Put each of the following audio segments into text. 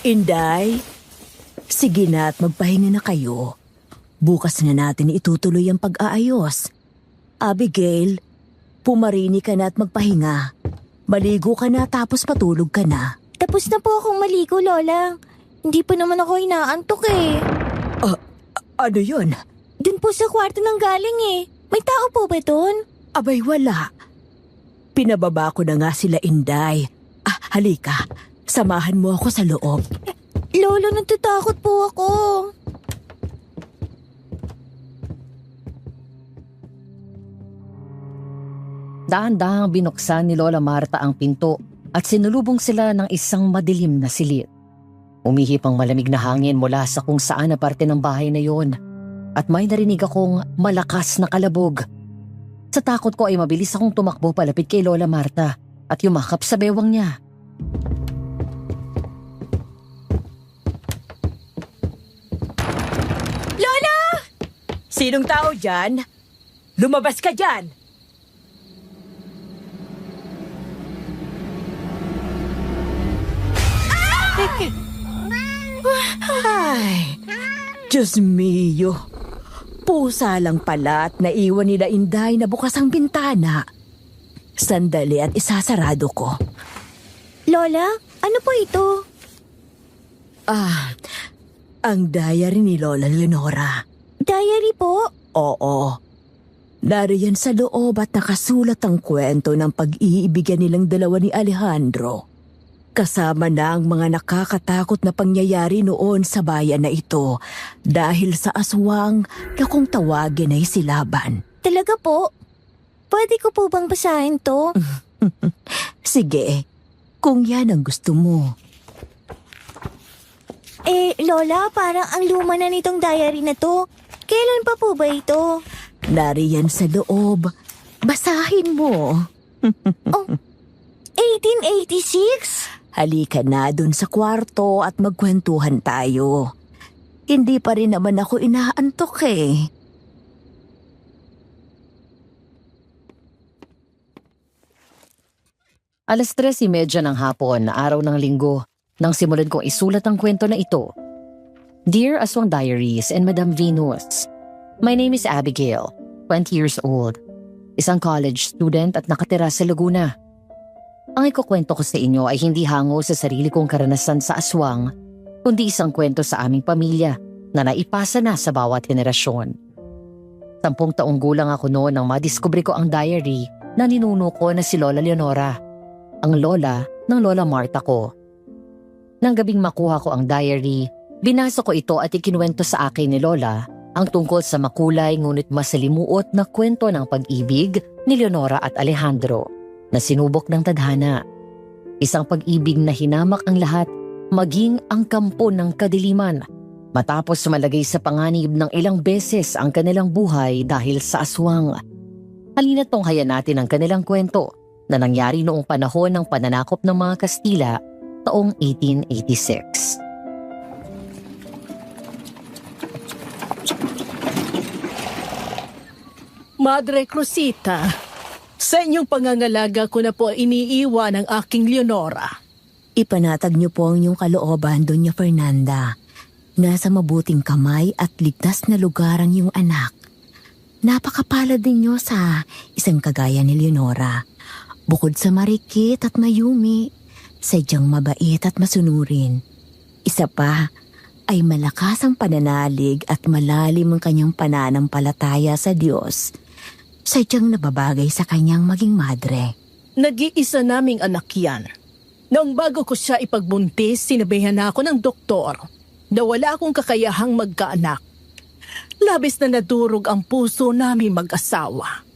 Inday, sige na at magpahinga na kayo. Bukas na natin itutuloy ang pag-aayos. Abigail, pumarini ka na at magpahinga. Maligo ka na tapos matulog ka na. Tapos na po akong maligo, Lola. Hindi pa naman ako inaantok eh. Ano yun? Dun po sa kwarto ng galing eh. May tao po ba dun? Abay wala. Pinababa ko na nga sila, Inday. Halika. Samahan mo ako sa loob. Lolo, natatakot po ako. Dahan-dahang binuksan ni Lola Marta ang pinto at sinulubong sila ng isang madilim na silid. Umihip ang malamig na hangin mula sa kung saan na parte ng bahay na yon at may narinig akong malakas na kalabog. Sa takot ko ay mabilis akong tumakbo palapit kay Lola Marta at yumakap sa bewang niya. Lola! Sinong tao dyan? Lumabas ka dyan! Ay, Diyos mio. Pusa lang pala at naiwan nila Inday na bukas ang bintana. Sandali at isasarado ko. Lola, ano po ito? Ang diary ni Lola Leonora. Diary po? Oo. Nariyan sa loob at nakasulat ang kwento ng pag-iibigan nilang dalawa ni Alejandro. Kasama na ang mga nakakatakot na pangyayari noon sa bayan na ito dahil sa aswang na kung tawagin ay si Laban. Talaga po? Pwede ko po bang basahin to? Sige, kung yan ang gusto mo. Lola, parang ang luma na nitong diary na to. Kailan pa po ba ito? Nariyan sa loob. Basahin mo. 1886? Halika na dun sa kwarto at magkwentuhan tayo. Hindi pa rin naman ako inaantok eh. Alas 3:30 ng hapon na araw ng linggo nang simulan kong isulat ang kwento na ito. Dear Aswang Diaries and Madam Venus, my name is Abigail, 20 years old, isang college student at nakatira sa Laguna. Ang ikukwento ko sa inyo ay hindi hango sa sarili kong karanasan sa aswang, kundi isang kwento sa aming pamilya na naipasa na sa bawat henerasyon. 10 taong gulang ako noon nang madiskubre ko ang diary na ninuno ko na si Lola Leonora, ang lola ng Lola Marta ko. Nang gabing makuha ko ang diary, binasa ko ito at ikinuwento sa akin ni Lola ang tungkol sa makulay ngunit masalimuot na kwento ng pag-ibig ni Leonora at Alejandro na sinubok ng tadhana. Isang pag-ibig na hinamak ang lahat, maging ang kampo ng kadiliman, matapos sumalagay sa panganib ng ilang beses ang kanilang buhay dahil sa aswang. Halina't tunghayan natin ang kanilang kwento na nangyari noong panahon ng pananakop ng mga Kastila taong 1886. Madre Cruzita, sa inyong pangangalaga ko na po iniiwan ang aking Leonora. Ipanatag niyo po ang inyong kalooban, Doña Fernanda. Nasa mabuting kamay at ligtas na lugar ang iyong anak. Napakapalad ninyo sa isang kagaya ni Leonora. Bukod sa marikit at mayumi, sadyang mabait at masunurin. Isa pa ay malakas ang pananalig at malalim ang kanyang pananampalataya sa Diyos. Sadyang nababagay sa kanyang maging madre. Nag-iisa naming anak yan. Noong bago ko siya ipagbuntis, sinabihan na ako ng doktor na wala akong kakayahang magkaanak. Labis na nadurog ang puso namin mag-asawa.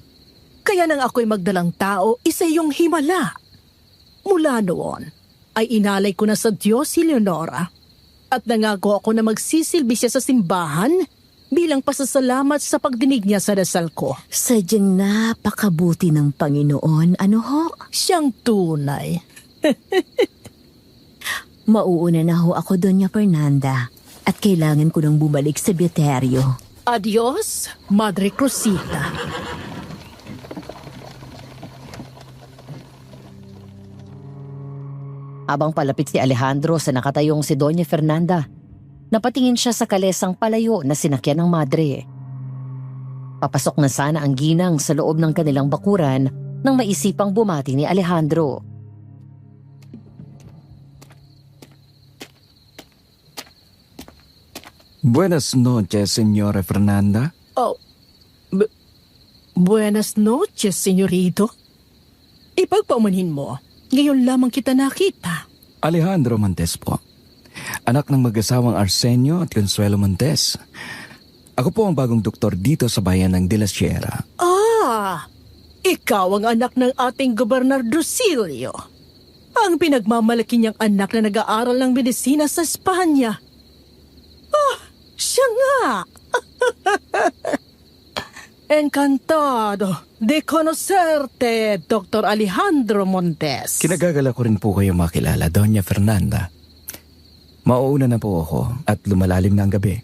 Kaya nang ako'y magdalang tao, isa yung himala. Mula noon, ay inalay ko na sa Diyos si Leonora at nangako ako na magsisilbi siya sa simbahan bilang pasasalamat sa pagdinig niya sa dasal ko. Sadyang napakabuti ng Panginoon, ano ho? Siyang tunay. Mauuna na ho ako, Doña Fernanda, at kailangan ko nang bumalik sa biyuteryo. Adios, Madre Cruzita. Habang palapit si Alejandro sa nakatayong si Doña Fernanda, napatingin siya sa kalesang palayo na sinakyan ng madre. Papasok na sana ang ginang sa loob ng kanilang bakuran nang maisipang bumati ni Alejandro. Buenas noches, Señora Fernanda. Oh, buenas noches, senyorito. Ipagpaumanhin mo, ngayon lamang kita nakita. Alejandro Montes po. Anak ng mag-asawang Arsenio at Consuelo Montes. Ako po ang bagong doktor dito sa bayan ng De La Sierra. Ah, ikaw ang anak ng ating Gobernar Drusilio. Ang pinagmamalaki niyang anak na nag-aaral ng medisina sa Espanya. Ah, siya nga! Encantado de conocerte, Dr. Alejandro Montes. Kinagagala ko rin po kayo makilala, Doña Fernanda. Mauuna na po ako at lumalalim na ang gabi.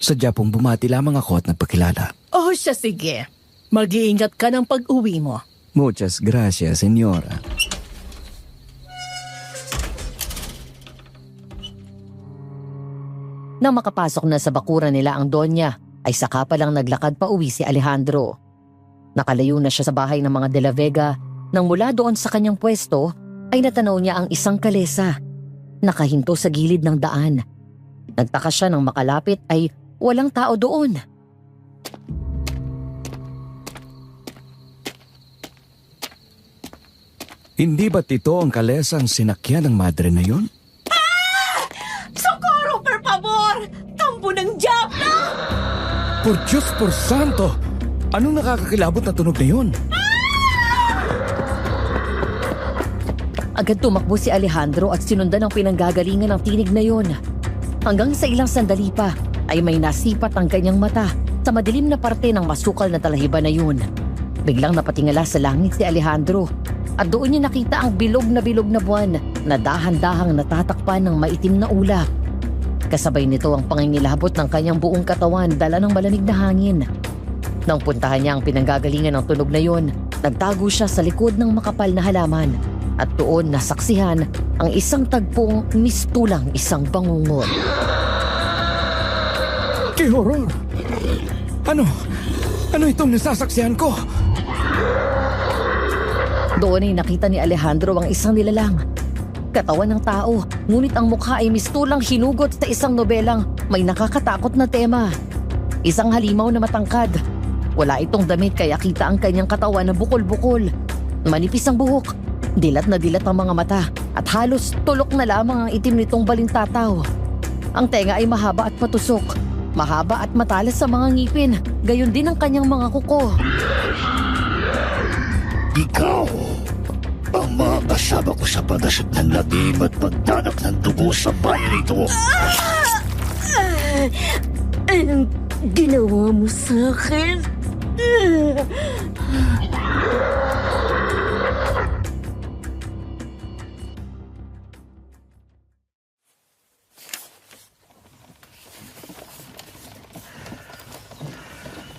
Sadya pong bumati lamang ako at nagpakilala. Oh, siya sige. Mag-iingat ka ng pag-uwi mo. Muchas gracias, Señora. Nang makapasok na sa bakuran nila ang Donya, ay saka pa lang naglakad pa uwi si Alejandro. Nakalayo na siya sa bahay ng mga De La Vega nang mula doon sa kanyang pwesto ay natanaw niya ang isang kalesa. Nakahinto sa gilid ng daan. Nagtaka siya nang makalapit ay walang tao doon. Hindi ba't ito ang kalesang sinakyan ng madre na yon? Socorro, per favor! Tambo ng diablo! Por Diyos por Santo! Anong nakakakilabot na tunog na yun? Agad tumakbo si Alejandro at sinundan ang pinanggagalingan ng tinig na yon. Hanggang sa ilang sandali pa ay may nasipat ang kanyang mata sa madilim na parte ng masukal na talahiban na yun. Biglang napatingala sa langit si Alejandro at doon niya nakita ang bilog na buwan na dahan-dahang natatakpan ng maitim na ulap. Kasabay nito ang pangingilabot ng kanyang buong katawan dala ng malamig na hangin. Nang puntahan niya ang pinanggagalingan ng tunog na yon, nagtago siya sa likod ng makapal na halaman at doon nasaksihan ang isang tagpong mistulang isang bangungot. ¡Qué horror! Ano itong nasasaksihan ko? Doon ay nakita ni Alejandro ang isang nilalang. Katawan ng tao, ngunit ang mukha ay mistulang hinugot sa isang nobelang may nakakatakot na tema. Isang halimaw na matangkad. Wala itong damit kaya kita ang kanyang katawan na bukol-bukol. Manipis ang buhok, dilat na dilat ang mga mata at halos tulok na lamang ang itim nitong balintataw. Ang tenga ay mahaba at matusok, mahaba at matalas sa mga ngipin, gayon din ang kanyang mga kuko. Ikaw ang mga kasama ko sa pagdasip ng lagim at pagdanak ng dugo sa bayan ito. Anong ginawa mo sa akin?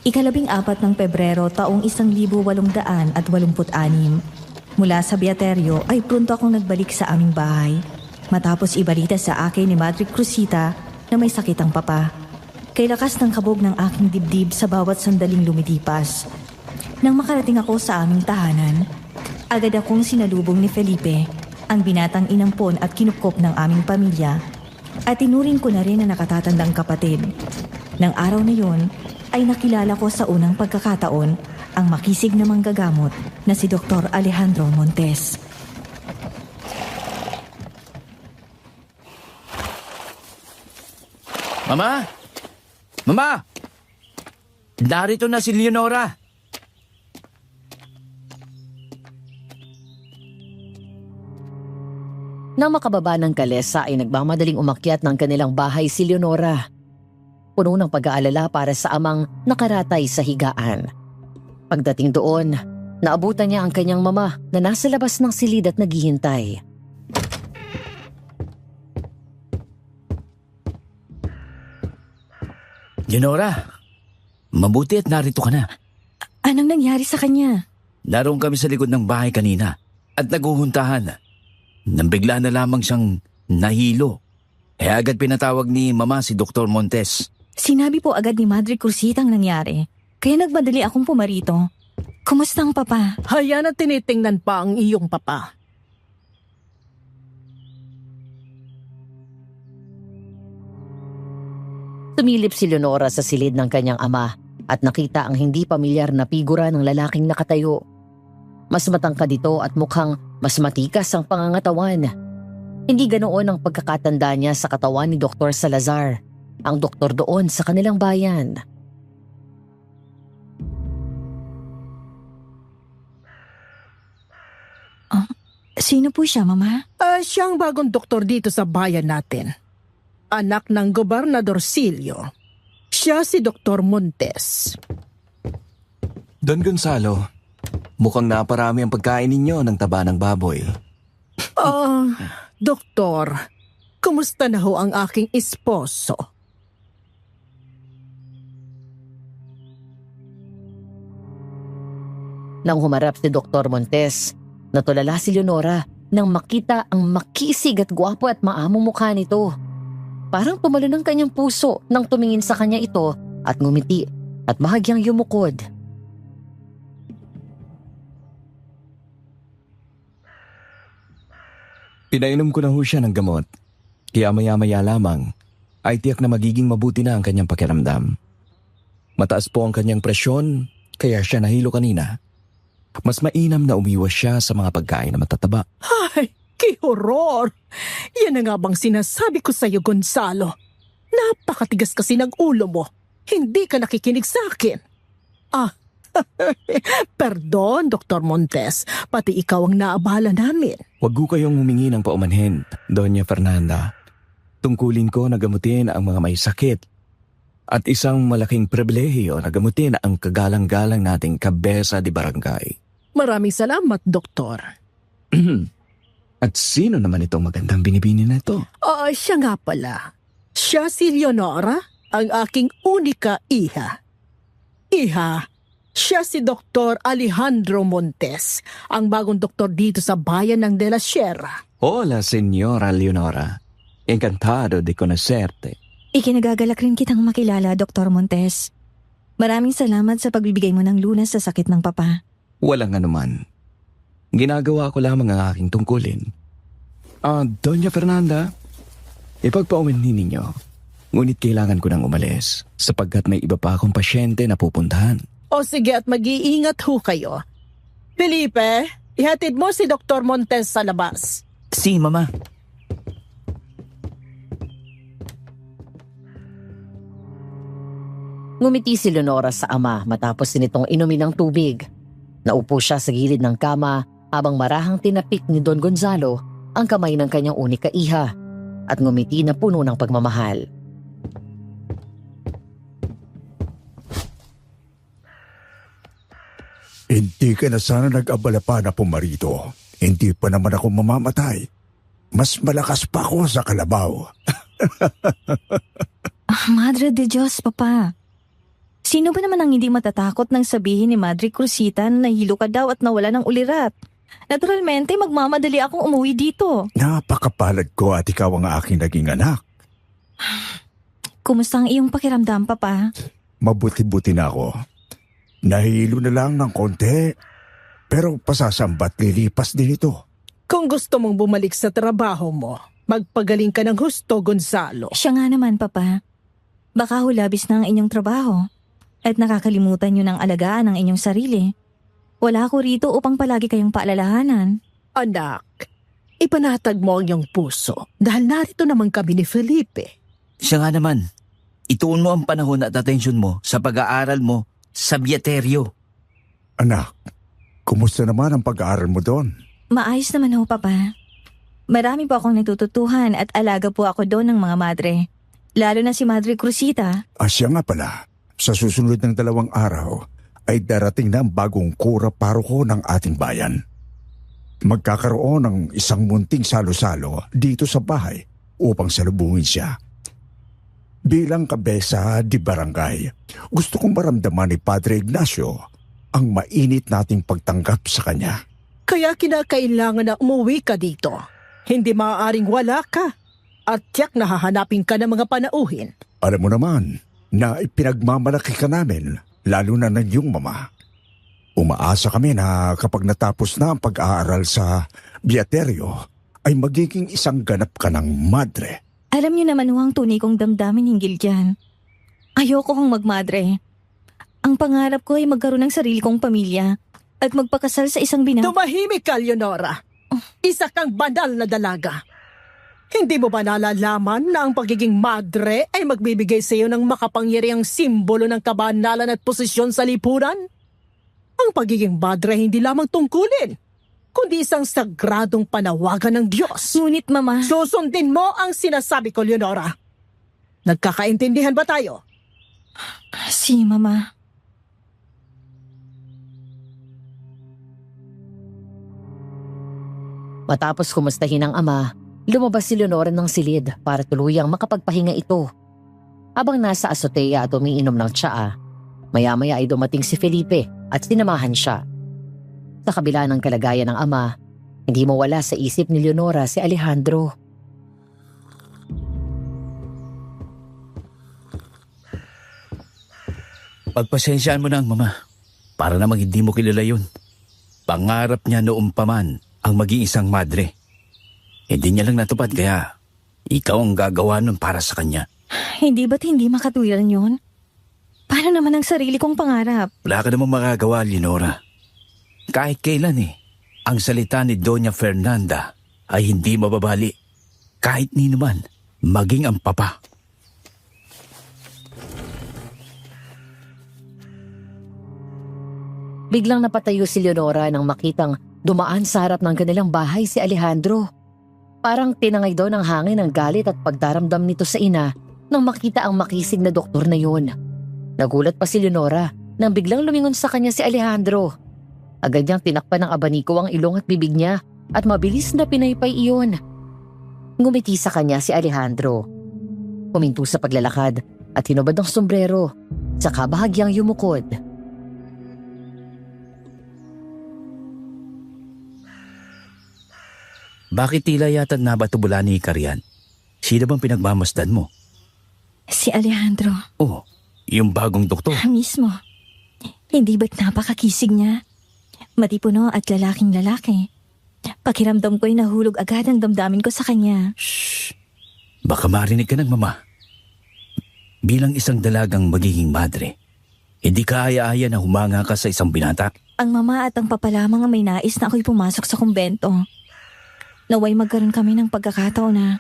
Ikalabing-4 ng Pebrero taong 1886. Mula sa Beaterio ay pronto akong nagbalik sa aming bahay. Matapos ibalita sa akin ni Madre Cruzita na may sakit ang papa. Kay lakas ng kabog ng aking dibdib sa bawat sandaling lumilipas. Nang makarating ako sa aming tahanan, agad akong sinalubong ni Felipe, ang binatang inampon at kinupkop ng aming pamilya, at tinuring ko na rin na nakatatandang kapatid. Nang araw na yon, ay nakilala ko sa unang pagkakataon ang makisig na manggagamot na si Dr. Alejandro Montes. Mama! Mama! Narito na si Leonora. Nang makababa ng kalesa ay nagmamadaling umakyat ng kanilang bahay si Leonora. Puno ng pag-aalala para sa amang nakaratay sa higaan. Pagdating doon, naabutan niya ang kanyang mama na nasa labas ng silid at naghihintay. Leonora, mabuti at narito ka na. Anong nangyari sa kanya? Naroon kami sa likod ng bahay kanina at naguhuntahan. nang bigla na lamang siyang nahilo. Agad pinatawag ni Mama si Dr. Montes. Sinabi po agad ni Madre Cruzita ang nangyari. Kaya nagmadali akong pumarito. Kumusta ang papa? Hayan at tinitingnan pa ang iyong papa. Tumilip si Leonora sa silid ng kanyang ama at nakita ang hindi pamilyar na figura ng lalaking nakatayo. Mas matangkad ito at mukhang mas matikas ang pangangatawan. Hindi ganoon ang pagkakatanda niya sa katawan ni Dr. Salazar, ang doktor doon sa kanilang bayan. Sino po siya, Mama? Siyang bagong doktor dito sa bayan natin. Anak ng Gobernador Silio. Siya si Dr. Montes. Don Gonzalo, mukhang naparami ang pagkain ninyo ng taba ng baboy. Doktor, kumusta na ho ang aking esposo? Nang humarap si Dr. Montes, natulala si Leonora nang makita ang makisig at gwapo at maamong mukha nito. Parang tumalo ng kanyang puso nang tumingin sa kanya ito at ngumiti at bahagyang yumukod. Pinainom ko na ho siya ng gamot. Kaya maya-maya lamang ay tiyak na magiging mabuti na ang kanyang pakiramdam. Mataas po ang kanyang presyon kaya siya nahilo kanina. Mas mainam na umiwas siya sa mga pagkain na matataba. Ay, kihoror! Yan na nga bang sinasabi ko sa'yo, Gonzalo? Napakatigas kasi ng ulo mo. Hindi ka nakikinig sa akin. Pardon, Dr. Montes. Pati ikaw ang naabala namin. Huwag ko kayong humingi ng paumanhin, Doña Fernanda. Tungkulin ko na gamutin ang mga may sakit. At isang malaking pribilehiyo na gamutin ang kagalang-galang nating kabesa di barangay. Maraming salamat, Doktor. At sino naman itong magandang binibini na ito? Siya nga pala. Siya si Leonora, ang aking unika iha. Iha, siya si Dr. Alejandro Montes, ang bagong doktor dito sa bayan ng De La Sierra. Hola, Señora Leonora. Encantado de conocerte. Ikinagagalak rin kitang makilala, Dr. Montes. Maraming salamat sa pagbibigay mo ng lunas sa sakit ng papa. Walang anuman. Ginagawa ko lamang ang aking tungkulin. Doña Fernanda, ipagpaumanhin ninyo. Ngunit kailangan ko nang umalis sapagkat may iba pa akong pasyente na pupuntahan. O sige at mag-iingat ho kayo. Felipe, ihatid mo si Dr. Montes sa labas. Si, Mama. Ngumiti si Leonora sa ama matapos nitong inumin ng tubig. Naupo siya sa gilid ng kama habang marahang tinapik ni Don Gonzalo ang kamay ng kanyang unika iha at ngumiti na puno ng pagmamahal. Hindi ka na sana nag-abala pa na pumarito. Hindi pa naman ako mamamatay. Mas malakas pa ako sa kalabaw. Madre de Dios, Papa. Sino ba naman ang hindi matatakot nang sabihin ni Madre Cruzita na nahilo ka daw at nawala ng ulirat? Naturalmente, magmamadali akong umuwi dito. Napakapalad ko at ikaw ang aking naging anak. Kumusta ang iyong pakiramdam, Papa? Mabuti-buti na ako. Nahilo na lang ng konti. Pero pasasambat lilipas din ito. Kung gusto mong bumalik sa trabaho mo, magpagaling ka ng husto, Gonzalo. Siya nga naman, Papa. Baka hulabis na ang inyong trabaho at nakakalimutan niyo ng alagaan ang inyong sarili. Wala ako rito upang palagi kayong paalalahanan. Anak, ipanatag mo ang iyong puso dahil narito naman kami ni Felipe. Siya nga naman. Ituon mo ang panahon at atensyon mo sa pag-aaral mo sa Biaterio. Anak, kumusta naman ang pag-aaral mo doon? Maayos naman ho, Papa. Marami po akong natututuhan at alaga po ako doon ng mga madre. Lalo na si Madre Cruzita. Siya nga pala, sa susunod ng 2 araw ay darating na ang bagong kura paroko ng ating bayan. Magkakaroon ng isang munting salo-salo dito sa bahay upang salubungin siya. Bilang kabesa di barangay, gusto kong maramdaman ni Padre Ignacio ang mainit nating pagtanggap sa kanya. Kaya kinakailangan na umuwi ka dito. Hindi maaaring wala ka. At tiyak na hahanapin ka ng mga panauhin. Alam mo naman na ipinagmamalaki ka namin, lalo na ng iyong mama. Umaasa kami na kapag natapos na ang pag-aaral sa Beaterio, ay magiging isang ganap ka ng madre. Alam niyo naman ho ang tunay kong damdamin hinggil dyan. Ayoko kong magmadre. Ang pangarap ko ay magkaroon ng sarili kong pamilya at magpakasal sa isang Tumahimik ka, Leonora. Isa kang banal na dalaga. Hindi mo ba nalalaman na ang pagiging madre ay magbibigay sa iyo ng makapangyarihang simbolo ng kabanalan at posisyon sa lipunan? Ang pagiging madre hindi lamang tungkulin, kundi isang sagradong panawagan ng Diyos. Ngunit, Mama... Susundin mo ang sinasabi ko, Leonora. Nagkakaintindihan ba tayo? Si Mama. Matapos kumustahin ng ama, lumabas si Leonora ng silid para tuluyang makapagpahinga ito. Habang nasa azotea at umiinom ng tsaa, maya-maya ay dumating si Felipe at sinamahan siya. Sa kabila ng kalagayan ng ama, hindi mawala sa isip ni Leonora si Alejandro. Pagpasensyaan mo na ang mama. Para namang hindi mo kilala yun. Pangarap niya noong paman ang maging isang madre. Hindi niya lang natupad kaya ikaw ang gagawa nun para sa kanya. Hindi ba't hindi makatuwiran yun? Paano naman ang sarili kong pangarap? Wala ka namang magagawa, Leonora. Kahit kailan ang salita ni Doña Fernanda ay hindi mababali. Kahit ni naman, maging ang papa. Biglang napatayo si Leonora nang makitang dumaan sa harap ng kanilang bahay si Alejandro. Parang tinangay daw ng hangin ang galit at pagdaramdam nito sa ina nang makita ang makisig na doktor na yun. Nagulat pa si Leonora nang biglang lumingon sa kanya si Alejandro. Agad niyang tinakpan ng abaniko ang ilong at bibig niya at mabilis na pinaypay iyon. Ngumiti sa kanya si Alejandro. Huminto sa paglalakad at hinubad ng sombrero, saka bahagyang yumukod. Bakit tila yata nabatubula ni Karian? Sino bang pinagmamasdan mo? Si Alejandro. Oh, yung bagong doktor. Mismo. Hindi ba't napakakisig niya? Matipuno at lalaking lalaki. Pakiramdam ko'y nahulog agad ang damdamin ko sa kanya. Shh! Baka marinig ka ng mama. Bilang isang dalagang magiging madre, hindi ka aya-aya na humanga ka sa isang binata. Ang mama at ang papa lamang ang may nais na ako'y pumasok sa kumbento. Naway magkaroon kami ng pagkakataon na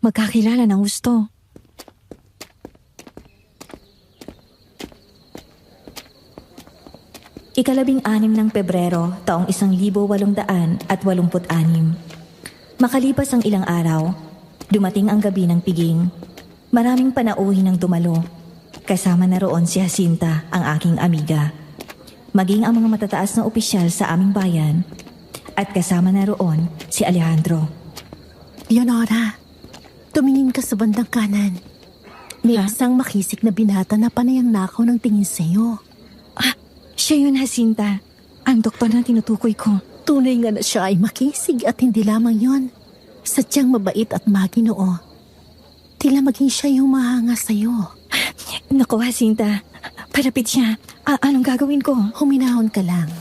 magkakilala ng gusto. Ikalabing-anim ng Pebrero, taong 1886. Makalipas ang ilang araw, dumating ang gabi ng piging. Maraming panauhin ang dumalo. Kasama na roon si Jacinta, ang aking amiga. Maging ang mga matataas na opisyal sa aming bayan. At kasama na roon si Alejandro. Leonora, tumingin ka sa bandang kanan. May isang makisig na binata na panayang nakaw ng tingin sa'yo. Siya yun, Jacinta. Ang doktor na tinutukoy ko. Tunay nga na siya ay makisig at hindi lamang yon. Sadyang mabait at maginoo. Tila maging siya yung mahanga sa'yo. Naku, Jacinta. Palapit siya. Anong gagawin ko? Huminahon ka lang.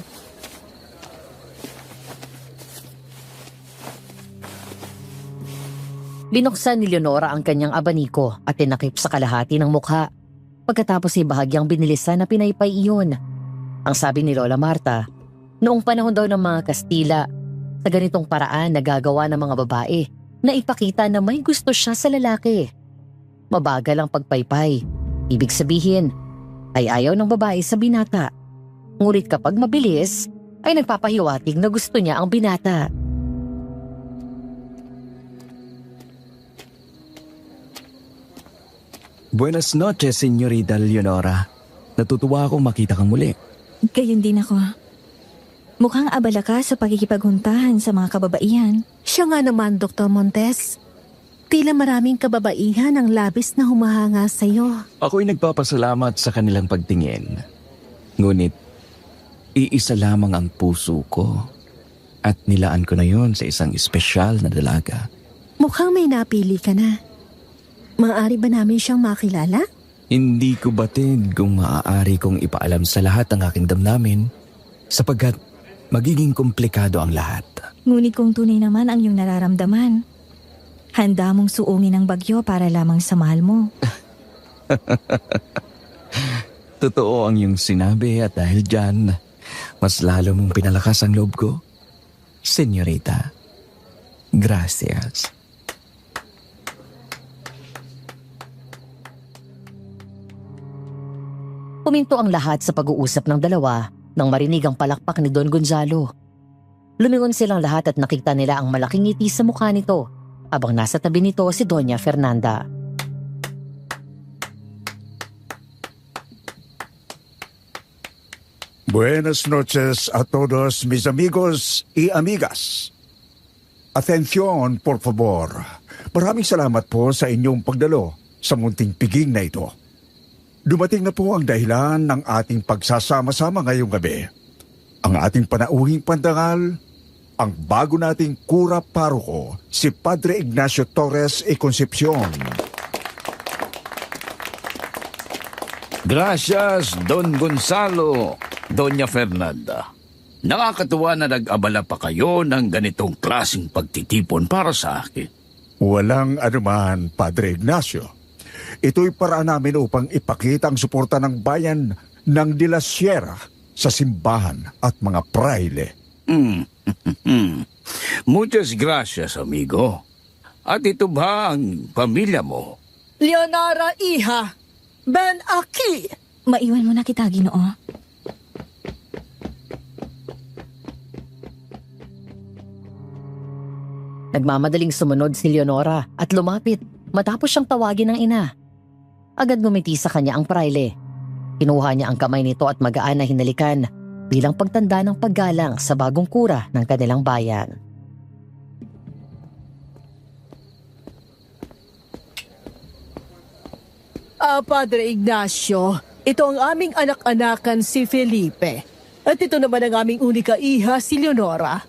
Binuksan ni Leonora ang kanyang abaniko at tinakip sa kalahati ng mukha. Pagkatapos ay bahagyang binilisan na pinaypay iyon. Ang sabi ni Lola Marta, noong panahon daw ng mga Kastila, sa ganitong paraan nagagawa ng mga babae na ipakita na may gusto siya sa lalaki. Mabagal ang pagpaypay. Ibig sabihin, ay ayaw ng babae sa binata. Ngunit kapag mabilis, ay nagpapahiwatig na gusto niya ang binata. Buenas noches, Señorita Leonora. Natutuwa akong makita kang muli. Gayon din ako. Mukhang abala ka sa pakikipaghuntahan sa mga kababaihan. Siya nga naman, Dr. Montes. Tila maraming kababaihan ang labis na humahanga sa'yo. Ako'y nagpapasalamat sa kanilang pagtingin. Ngunit, iisa lamang ang puso ko. At nilaan ko na yon sa isang espesyal na dalaga. Mukhang may napili ka na. Maaari ba namin siyang makilala? Hindi ko batid kung maaari kong ipaalam sa lahat ang aking damdamin sapagkat magiging komplikado ang lahat. Ngunit kung tunay naman ang iyong nararamdaman, handa mong suungin ang bagyo para lamang sa mahal mo. Totoo ang iyong sinabi at dahil dyan, mas lalo mong pinalakas ang loob ko. Senyorita, gracias. Puminto ang lahat sa pag-uusap ng dalawa nang marinig ang palakpak ni Don Gonzalo. Lumingon silang lahat at nakita nila ang malaking ngiti sa mukha nito habang nasa tabi nito si Doña Fernanda. Buenas noches a todos mis amigos y amigas. Atención, por favor. Maraming salamat po sa inyong pagdalo sa munting piging na ito. Dumating na po ang dahilan ng ating pagsasama-sama ngayong gabi. Ang ating panauhing pandangal, ang bago nating kura paroko, si Padre Ignacio Torres y Concepcion. Gracias, Don Gonzalo, Doña Fernanda. Nakakatuwa na nag-abala pa kayo ng ganitong klaseng pagtitipon para sa akin. Walang anuman, Padre Ignacio. Ito'y paraan namin upang ipakita ang suporta ng bayan ng De La Sierra sa simbahan at mga praile. Muchas gracias, amigo. At ito ba ang pamilya mo? Leonora, iha, ben aki. Maiwan mo na kita, Ginoo. Nagmamadaling sumunod si Leonora at lumapit matapos siyang tawagin ng ina. Agad ngumiti sa kanya ang praile. Kinuha niya ang kamay nito at magaan na hinalikan bilang pagtanda ng paggalang sa bagong kura ng kanilang bayan. Padre Ignacio, ito ang aming anak-anakan si Felipe. At ito naman ang aming unika iha si Leonora.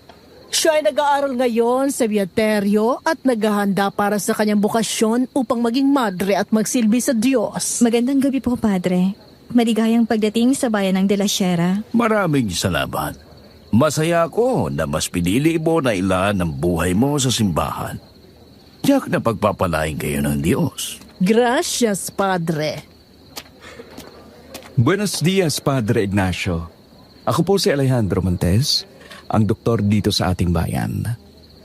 Siya ay nag-aaral ngayon sa Beaterio at naghahanda para sa kanyang bukasyon upang maging madre at magsilbi sa Diyos. Magandang gabi po, Padre. Maligayang pagdating sa bayan ng De La Sierra. Maraming salamat. Masaya ako na mas pinili mo na ilaan ang buhay mo sa simbahan. Tiyak na pagpapalain kayo ng Diyos. Gracias, Padre. Buenos dias, Padre Ignacio. Ako po si Alejandro Montes, ang doktor dito sa ating bayan.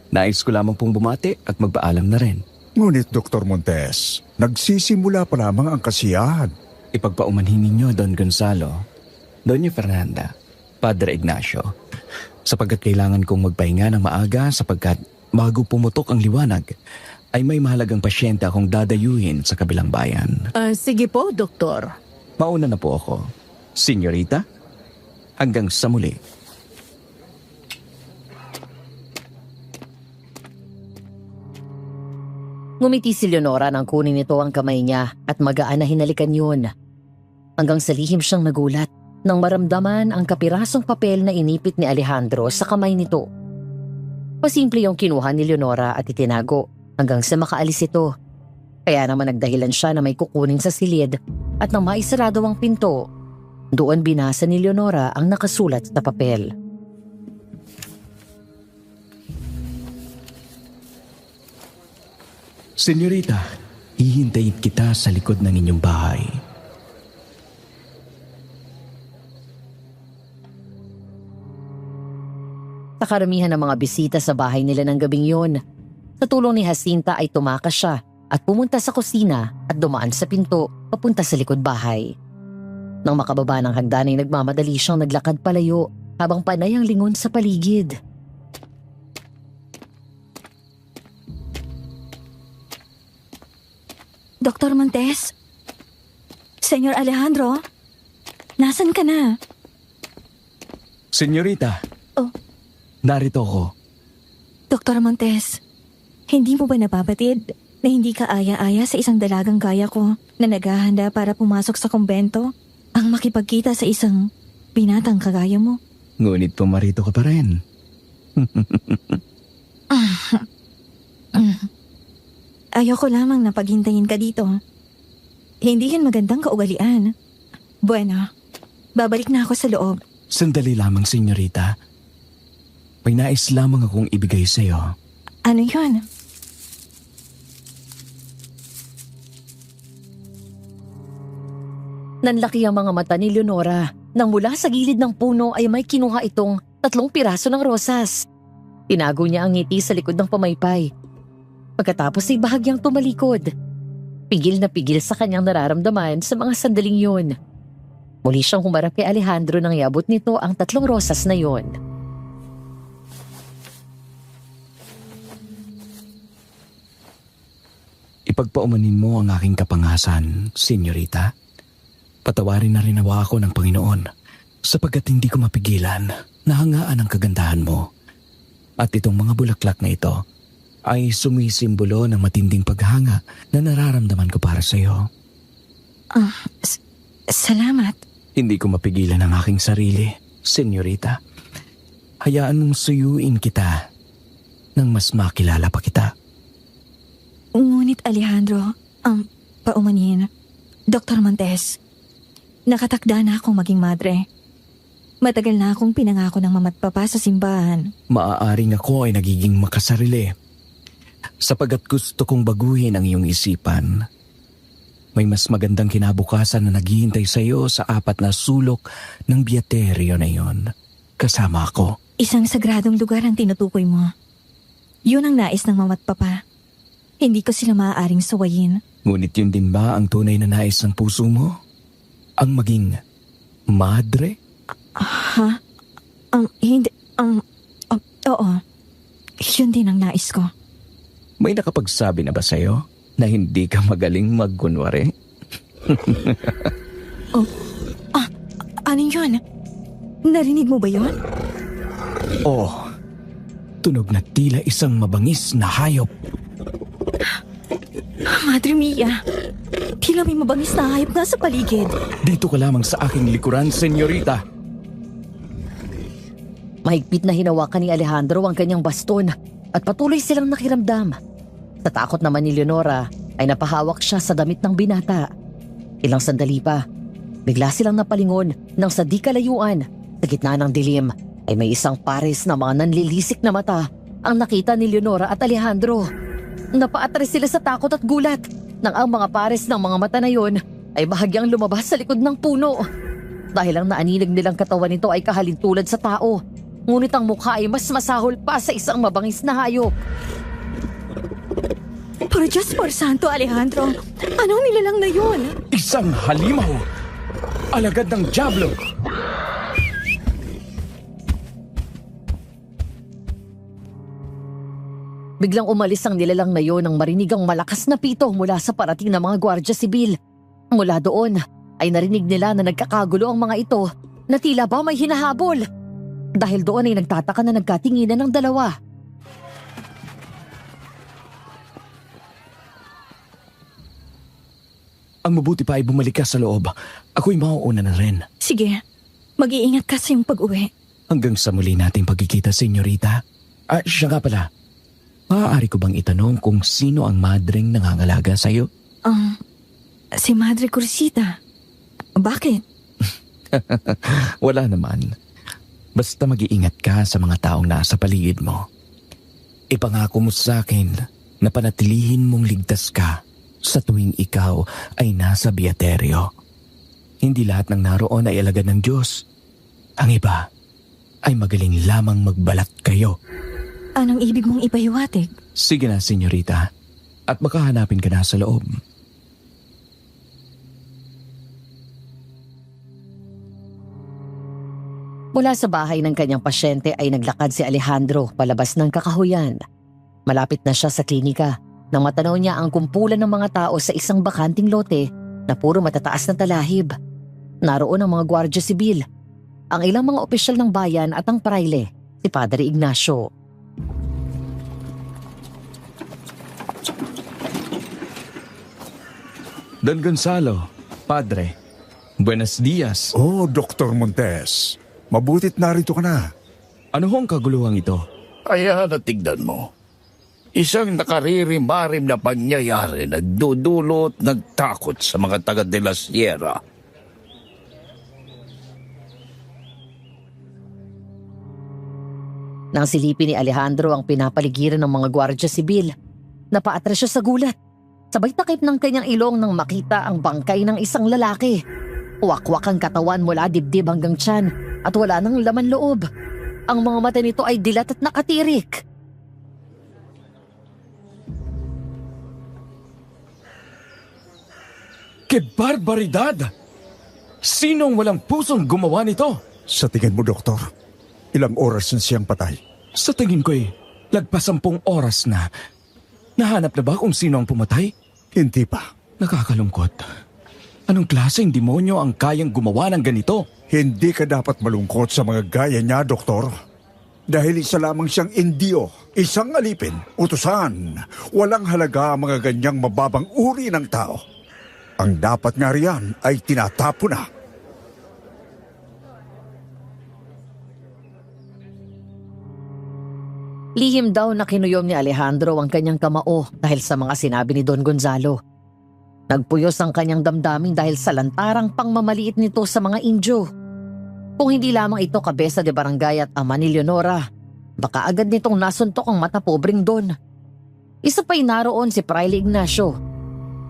Nais ko lamang pong bumati at magpaalam na rin. Ngunit, Dr. Montes, nagsisimula pa lamang ang kasiyahan. Ipagpaumanhin ninyo, Don Gonzalo, Doña Fernanda, Padre Ignacio, sapagkat kailangan kong magpahinga ng maaga sapagkat bago pumutok ang liwanag, ay may mahalagang pasyente akong dadayuhin sa kabilang bayan. Sige po, Doktor. Mauna na po ako. Senyorita, hanggang sa muli. Ngumiti si Leonora nang kunin nito ang kamay niya at magaan na hinalikan yun. Hanggang sa lihim siyang nagulat nang maramdaman ang kapirasong papel na inipit ni Alejandro sa kamay nito. Pasimple yung kinuha ni Leonora at itinago hanggang sa makaalis ito. Kaya naman nagdahilan siya na may kukunin sa silid at nang maisarado ang pinto, doon binasa ni Leonora ang nakasulat sa papel. Senyorita, hihintayin kita sa likod ng inyong bahay. Sa karamihan ng mga bisita sa bahay nila ng gabing yun, sa tulong ni Jacinta ay tumakas siya at pumunta sa kusina at dumaan sa pinto papunta sa likod bahay. Nang makababa ng hagdan ay nagmamadali siyang naglakad palayo habang panay ang lingon sa paligid. Dr. Montes? Senyor Alejandro? Nasaan ka na? Senyorita. Oh. Narito ako. Dr. Montes, hindi mo ba napabatid na hindi ka aya-aya sa isang dalagang gaya ko na naghahanda para pumasok sa kumbento ang makipagkita sa isang binatang kagaya mo? Ngunit pumarito ka pa rin. Ayoko lamang na paghintayin ka dito. Hindi yan magandang kaugalian. Bueno, babalik na ako sa loob. Sandali lamang, senyorita. May nais lamang akong ibigay sa'yo. Ano yun? Nanlaki ang mga mata ni Leonora nang mula sa gilid ng puno ay may kinuha itong 3 piraso ng rosas. Tinago niya ang ngiti sa likod ng pamaypay. Pagkatapos ay bahagyang tumalikod. Pigil na pigil sa kanyang nararamdaman sa mga sandaling yun. Muli siyang humarap kay Alejandro nang iabot nito ang 3 rosas na yon. Ipagpaumanin mo ang aking kapangasan, senyorita. Patawarin na rin nawa ako ng Panginoon sapagkat hindi ko mapigilan na hangaan ang kagandahan mo. At itong mga bulaklak na ito ay sumisimbolo ng matinding paghanga na nararamdaman ko para sa iyo. Salamat. Hindi ko mapigilan ang aking sarili, senyorita. Hayaan mong suyuin kita nang mas makilala pa kita. Ngunit Alejandro, paumanin, Dr. Montes, nakatakda na akong maging madre. Matagal na akong pinangako ng mama't papa sa simbahan. Maaaring ako ay nagiging makasarili sapagat gusto kong baguhin ang iyong isipan. May mas magandang kinabukasan na naghihintay sa iyo sa 4 na sulok ng biyateryo na iyon. Kasama ako. Isang sagradong lugar ang tinutukoy mo. Yun ang nais ng mama't papa. Hindi ko sila maaaring suwayin. Ngunit yun din ba ang tunay na nais ng puso mo? Ang maging madre? Ha? Hindi. Oo. Yun din ang nais ko. May nakapagsabi na ba sa'yo na hindi ka magaling magkunwari? Ano yun? Narinig mo ba yun? Oh, tunog na tila isang mabangis na hayop. Madre mia, tila may mabangis na hayop na sa paligid. Dito ka lamang sa aking likuran, senyorita. Mahigpit na hinawakan ni Alejandro ang kanyang baston at patuloy silang nakiramdam. Sa takot naman ni Leonora ay napahawak siya sa damit ng binata. Ilang sandali pa, bigla silang napalingon nang sa di kalayuan, sa gitna ng dilim, ay may isang pares na mga nanlilisik na mata ang nakita ni Leonora at Alejandro. Napaatras sila sa takot at gulat nang ang mga pares ng mga mata na yon ay bahagyang lumabas sa likod ng puno. Dahil ang naanilig nilang katawan nito ay kahalintulad sa tao, ngunit ang mukha ay mas masahol pa sa isang mabangis na hayop. Por Diyos por Santo, Alejandro, anong nilalang na yun? Isang halimaw! Alagad ng dyablo! Biglang umalis ang nilalang na yon nang marinig ang malakas na pito mula sa parating na mga gwardya sibil. Mula doon ay narinig nila na nagkakagulo ang mga ito na tila ba may hinahabol. Dahil doon ay nagtataka na nagkatinginan ng dalawa. Ang mabuti pa ay bumalik ka sa loob. Ako'y mauuna na rin. Sige, mag-iingat ka sa iyong pag-uwi. Hanggang sa muli nating pagkikita, senyorita. Siya nga pala. Maaari ko bang itanong kung sino ang madreng nangangalaga sa'yo? Si Madre Cursita. Bakit? Wala naman. Basta mag-iingat ka sa mga taong nasa paligid mo. Ipangako mo sa akin na panatilihin mong ligtas ka sa tuwing ikaw ay nasa biyateryo. Hindi lahat ng naroon ay alagad ng Diyos. Ang iba ay magaling lamang magbalat kayo. Anong ibig mong ipahiwatig? Sige na, senyorita. At baka hanapin ka na sa loob. Mula sa bahay ng kanyang pasyente ay naglakad si Alejandro palabas ng kakahuyan. Malapit na siya sa klinika nang matanaw niya ang kumpulan ng mga tao sa isang bakanting lote na puro matataas na talahib. Naroon ang mga gwardya sibil, ang ilang mga opisyal ng bayan at ang praile, si Padre Ignacio. Don Gonzalo, Padre. Buenos dias. Oh, Dr. Montes. Mabutit narito ka na. Ano hong kaguluhan ito? Kaya natignan mo. Isang nakaririmarim na pangyayari nagdudulot ng takot sa mga taga de la Sierra. Nang silipin ni Alejandro ang pinapaligiran ng mga gwardya sibil, napaatras siya sa gulat. Sabay takip ng kanyang ilong nang makita ang bangkay ng isang lalaki. Wakwak ang katawan mula dibdib hanggang tiyan at wala nang laman loob. Ang mga mata nito ay dilat at nakatirik. Que barbaridad! Sinong walang pusong gumawa nito? Sa tingin mo, Doktor, ilang oras na siyang patay? Sa tingin ko'y lagpas 10 oras na. Nahanap na ba kung sino ang pumatay? Hindi pa. Nakakalungkot. Anong klaseng demonyo ang kayang gumawa ng ganito? Hindi ka dapat malungkot sa mga gaya niya, Doktor. Dahil isa lamang siyang indio, isang alipin, utusan. Walang halaga ang mga ganyang mababang uri ng tao. Ang dapat nga riyan ay tinatapo na. Lihim daw na kinuyom ni Alejandro ang kanyang kamao dahil sa mga sinabi ni Don Gonzalo. Nagpuyos ang kanyang damdamin dahil sa lantarang pangmamaliit nito sa mga Indio. Kung hindi lamang ito kabesa de barangay at ama ni Leonora, baka agad nitong nasuntok ang mata pobreng Don. Isa pa'y naroon si Fraile Ignacio.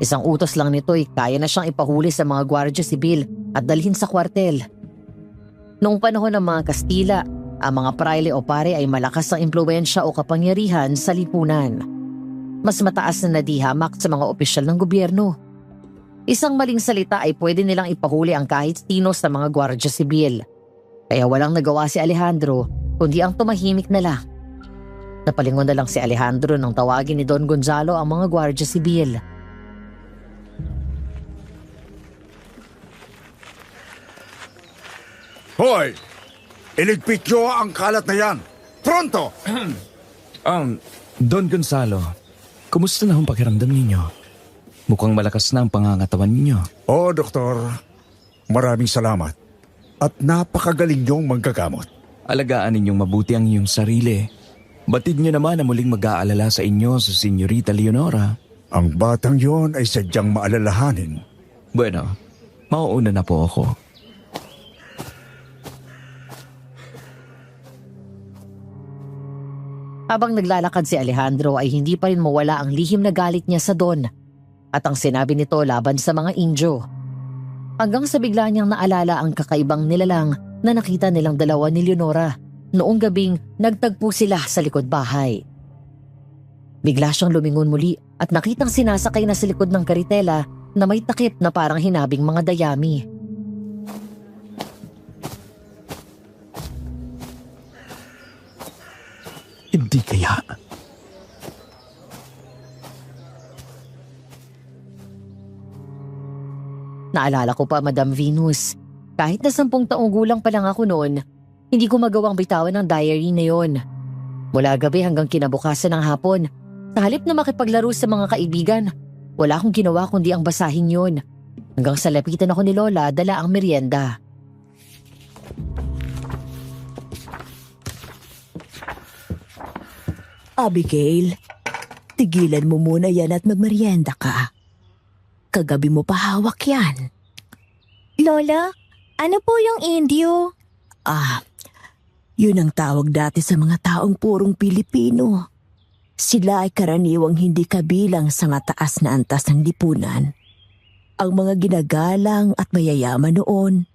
Isang utos lang nito ay kaya na siyang ipahuli sa mga gwardya sibil at dalhin sa kwartel. Noong panahon ng mga Kastila, ang mga praile o pare ay malakas ang impluwensya o kapangyarihan sa lipunan. Mas mataas na nadihamak sa mga opisyal ng gobyerno. Isang maling salita ay pwede nilang ipahuli ang kahit sino sa mga gwardya sibil. Kaya walang nagawa si Alejandro kundi ang tumahimik na lang. Napalingon na lang si Alejandro nang tawagin ni Don Gonzalo ang mga gwardya sibil. Hoy! Iligpit niyo ang kalat na yan! Pronto! Don Gonzalo, kumusta na ang pakiramdam ninyo? Mukhang malakas na ang pangangatawan ninyo. Oo, Doktor. Maraming salamat. At napakagaling niyong manggagamot. Alagaan ninyong mabuti ang inyong sarili. Batid niyo naman na muling mag-aalala sa inyo sa Senyorita Leonora. Ang batang yon ay sadyang maalalahanin. Bueno, mauuna na po ako. Habang naglalakad si Alejandro ay hindi pa rin mawala ang lihim na galit niya sa Don at ang sinabi nito laban sa mga Indio. Hanggang sa bigla niyang naalala ang kakaibang nilalang na nakita nilang dalawa ni Leonora noong gabing nagtagpo sila sa likod bahay. Bigla siyang lumingon muli at nakitang sinasakay na sa likod ng karitela na may takip na parang hinabing mga dayami. Hindi kaya. Naalala ko pa, Madam Venus, kahit na 10 taong gulang pa lang ako noon, hindi ko magawang bitawan ang diary na yon. Mula gabi hanggang kinabukasan ng hapon, sa halip na makipaglaro sa mga kaibigan, wala akong ginawa kundi ang basahin yon. Hanggang sa lapitan ako ni Lola, dala ang merienda. Abigail, tigilan mo muna yan at magmerienda ka. Kagabi mo pa hawak yan. Lola, ano po yung indio? Yun ang tawag dati sa mga taong purong Pilipino. Sila ay karaniwang hindi kabilang sa mataas na antas ng lipunan. Ang mga ginagalang at mayayaman noon,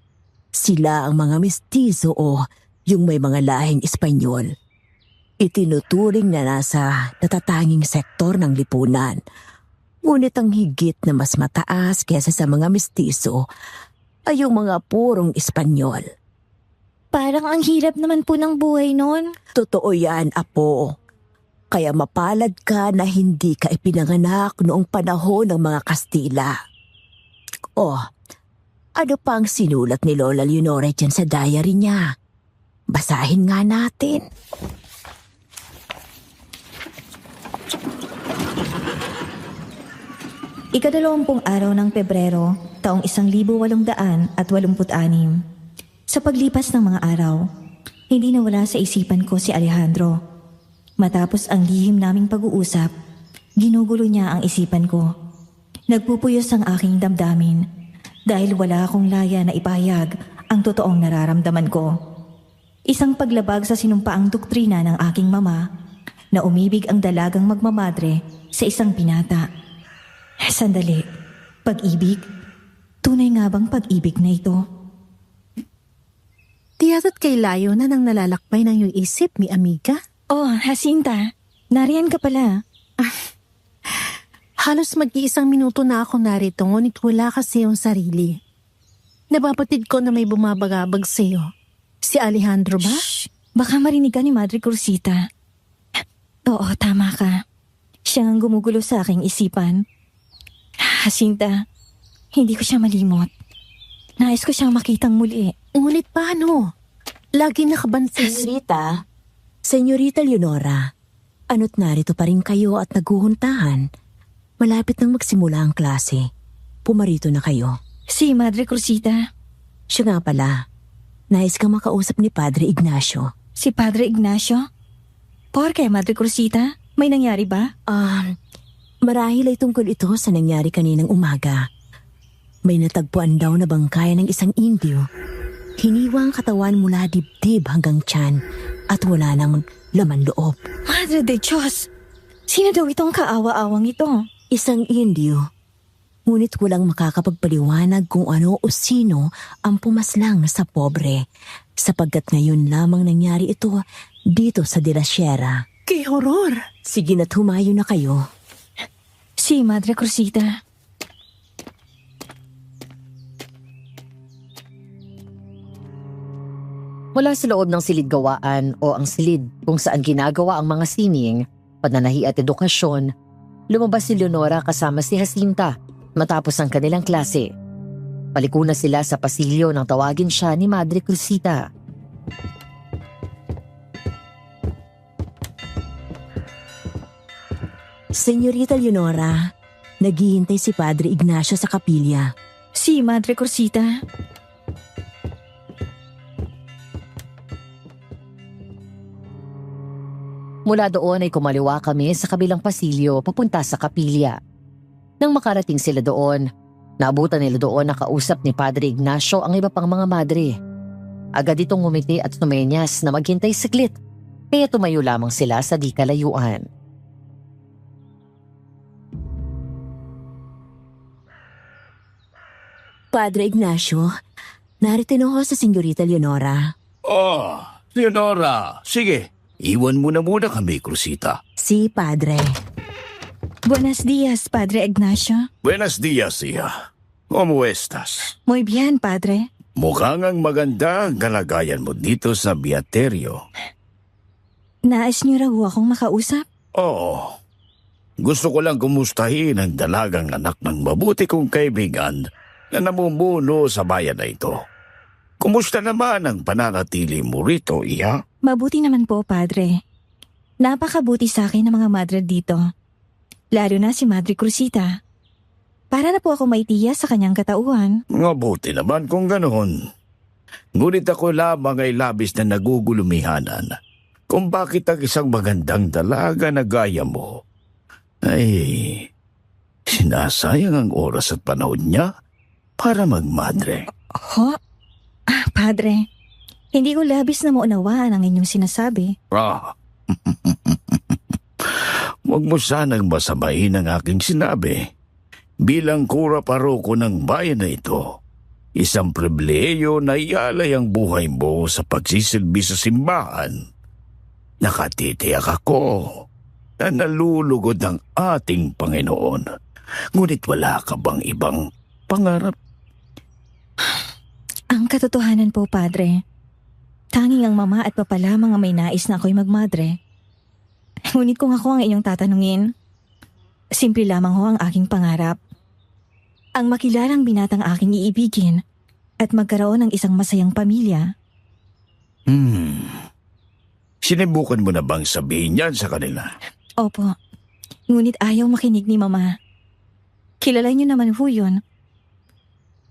sila ang mga mestizo o yung may mga lahing Espanyol. Itinuturing na nasa natatanging sektor ng lipunan. Ngunit ang higit na mas mataas kaysa sa mga mestizo ay yung mga purong Espanyol. Parang ang hirap naman po ng buhay nun. Totoo yan, Apo. Kaya mapalad ka na hindi ka ipinanganak noong panahon ng mga Kastila. Ano pa ang sinulat ni Lola Leonora dyan sa diary niya? Basahin nga natin. Ika-20 araw ng Pebrero, taong 1886. Sa paglipas ng mga araw, hindi nawala sa isipan ko si Alejandro. Matapos ang lihim naming pag-uusap, ginugulo niya ang isipan ko. Nagpupuyos ang aking damdamin dahil wala akong laya na ipahayag ang totoong nararamdaman ko. Isang paglabag sa sinumpaang doktrina ng aking mama na umibig ang dalagang magmamadre sa isang binata. Sandali, pag-ibig? Tunay nga bang pag-ibig na ito? Tiyatat kay layo na nang nalalakbay ng iyong isip, mi amiga. Oh, Jacinta, nariyan ka pala. Halos mag-iisang minuto na ako narito, ngunit wala kasi yung sarili. Nababatid ko na may bumabagabag sa'yo. Si Alejandro ba? Shh, baka marinig ka ni Madre Cruzita. Oo, tama ka. Siya ang gumugulo sa aking isipan. Jacinta, hindi ko siya malimot. Nais ko siyang makitang muli. Ngunit paano? Lagi nakabansin. Senyorita Leonora, ano't narito pa rin kayo at naguhuntahan? Malapit nang magsimula ang klase. Pumarito na kayo. Si Madre Cruzita. Siya nga pala, nais kang makausap ni Padre Ignacio. Si Padre Ignacio? Por kay Madre Cruzita? May nangyari ba? Marahil ay tungkol ito sa nangyari kaninang umaga. May natagpuan daw na bangkay ng isang Indio. Hiniwa ang katawan mula dibdib hanggang tiyan at wala nang laman loob. Madre de Diyos! Sino daw itong kaawa-awang ito? Isang Indio. Ngunit walang makakapagpaliwanag kung ano o sino ang pumaslang sa pobre, sapagkat ngayon lamang nangyari ito dito sa De La Sierra. Kay horror! Sige na't humayo na kayo. Si Madre Cruzita. Mula sa loob ng silid-gawaan o ang silid kung saan ginagawa ang mga sining, pananahi at edukasyon, lumabas si Leonora kasama si Jacinta matapos ang kanilang klase. Paliko na sila sa pasilyo nang tawagin siya ni Madre Cruzita. Senyorita Leonora, naghihintay si Padre Ignacio sa kapilya. Si Madre Cruzita. Mula doon ay kumaliwa kami sa kabilang pasilyo papunta sa kapilya. Nang makarating sila doon, naabutan nila doon na kausap ni Padre Ignacio ang iba pang mga madre. Agad itong ngumiti at tumenyas na maghintay saglit, kaya tumayo lamang sila sa di kalayuan. Padre Ignacio, narito na ho sa Senyorita Leonora. Oh, Leonora, sige. Iwan mo na muna kami, Cruzita. Si Padre. Buenos dias, Padre Ignacio. Buenos dias, Tia. ¿Cómo estás? Muy bien, Padre. Mukhang ang maganda ang kalagayan mo dito sa Beaterio. Nais niyo raw akong makausap? Oo. Gusto ko lang kumustahin ang dalagang anak ng mabuti kong kaibigan na namumuno sa bayan na ito. Kumusta naman ang pananatili mo rito, Iya? Mabuti naman po, Padre. Napakabuti sa akin ng mga madre dito. Lalo na si Madre Cruzita. Para na po ako maitiya sa kanyang katauhan. Mabuti naman kung ganoon. Ngunit ako lamang ay labis na nagugulumihanan kung bakit ang isang magandang dalaga na gaya mo ay sinasayang ang oras at panahon niya para magmadre. Ho? Padre, hindi ko labis na maunawaan ang inyong sinasabi. Huwag mo sanang masamain ang aking sinabi. Bilang kura paroko ng bayan na ito, isang pribileyo na ialay ang buhay mo sa pagsisilbi sa simbahan. Nakatitiyak ako na nalulugod ng ating Panginoon. Ngunit wala ka bang ibang pangarap? Ang katotohanan po, Padre, tanging ang mama at papa lamang ang may nais na ako'y magmadre. Ngunit kung ako ang inyong tatanungin, simple lamang ho ang aking pangarap. Ang makilalang binatang aking iibigin at magkaroon ng isang masayang pamilya. Sinubukan mo na bang sabihin yan sa kanila? Opo, ngunit ayaw makinig ni mama. Kilala niyo naman ho yun.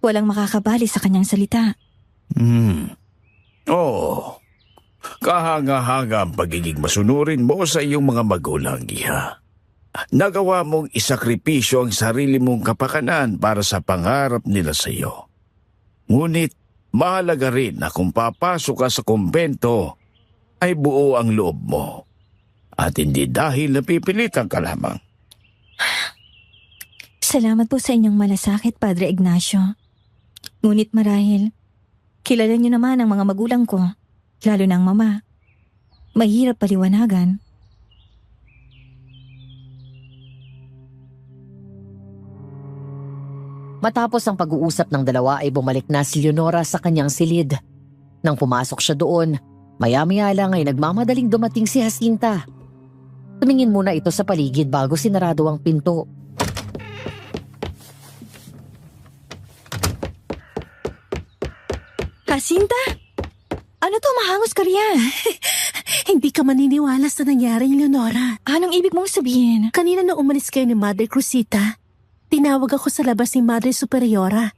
Walang makakabali sa kanyang salita. Oo. Kahanga-hanga ang pagiging masunurin mo sa iyong mga magulang, Iha. Nagawa mong isakripisyo ang sarili mong kapakanan para sa pangarap nila sa iyo. Ngunit mahalaga rin na kung papasok ka sa kumbento ay buo ang loob mo at hindi dahil napipilitan ka lamang. Salamat po sa inyong malasakit, Padre Ignacio. Ngunit marahil, kilala niyo naman ang mga magulang ko, lalo ng mama. Mahirap paliwanagan. Matapos ang pag-uusap ng dalawa ay bumalik na si Leonora sa kanyang silid. Nang pumasok siya doon, maya-maya lang ay nagmamadaling dumating si Jacinta. Tumingin muna ito sa paligid bago sinarado ang pinto. Jacinta? Ano to, mahangos ka riyan? Hindi ka maniniwala sa nangyari, Leonora. Anong ibig mong sabihin? Kanina na umalis kayo ni Madre Cruzita, tinawag ako sa labas ni Madre Superiora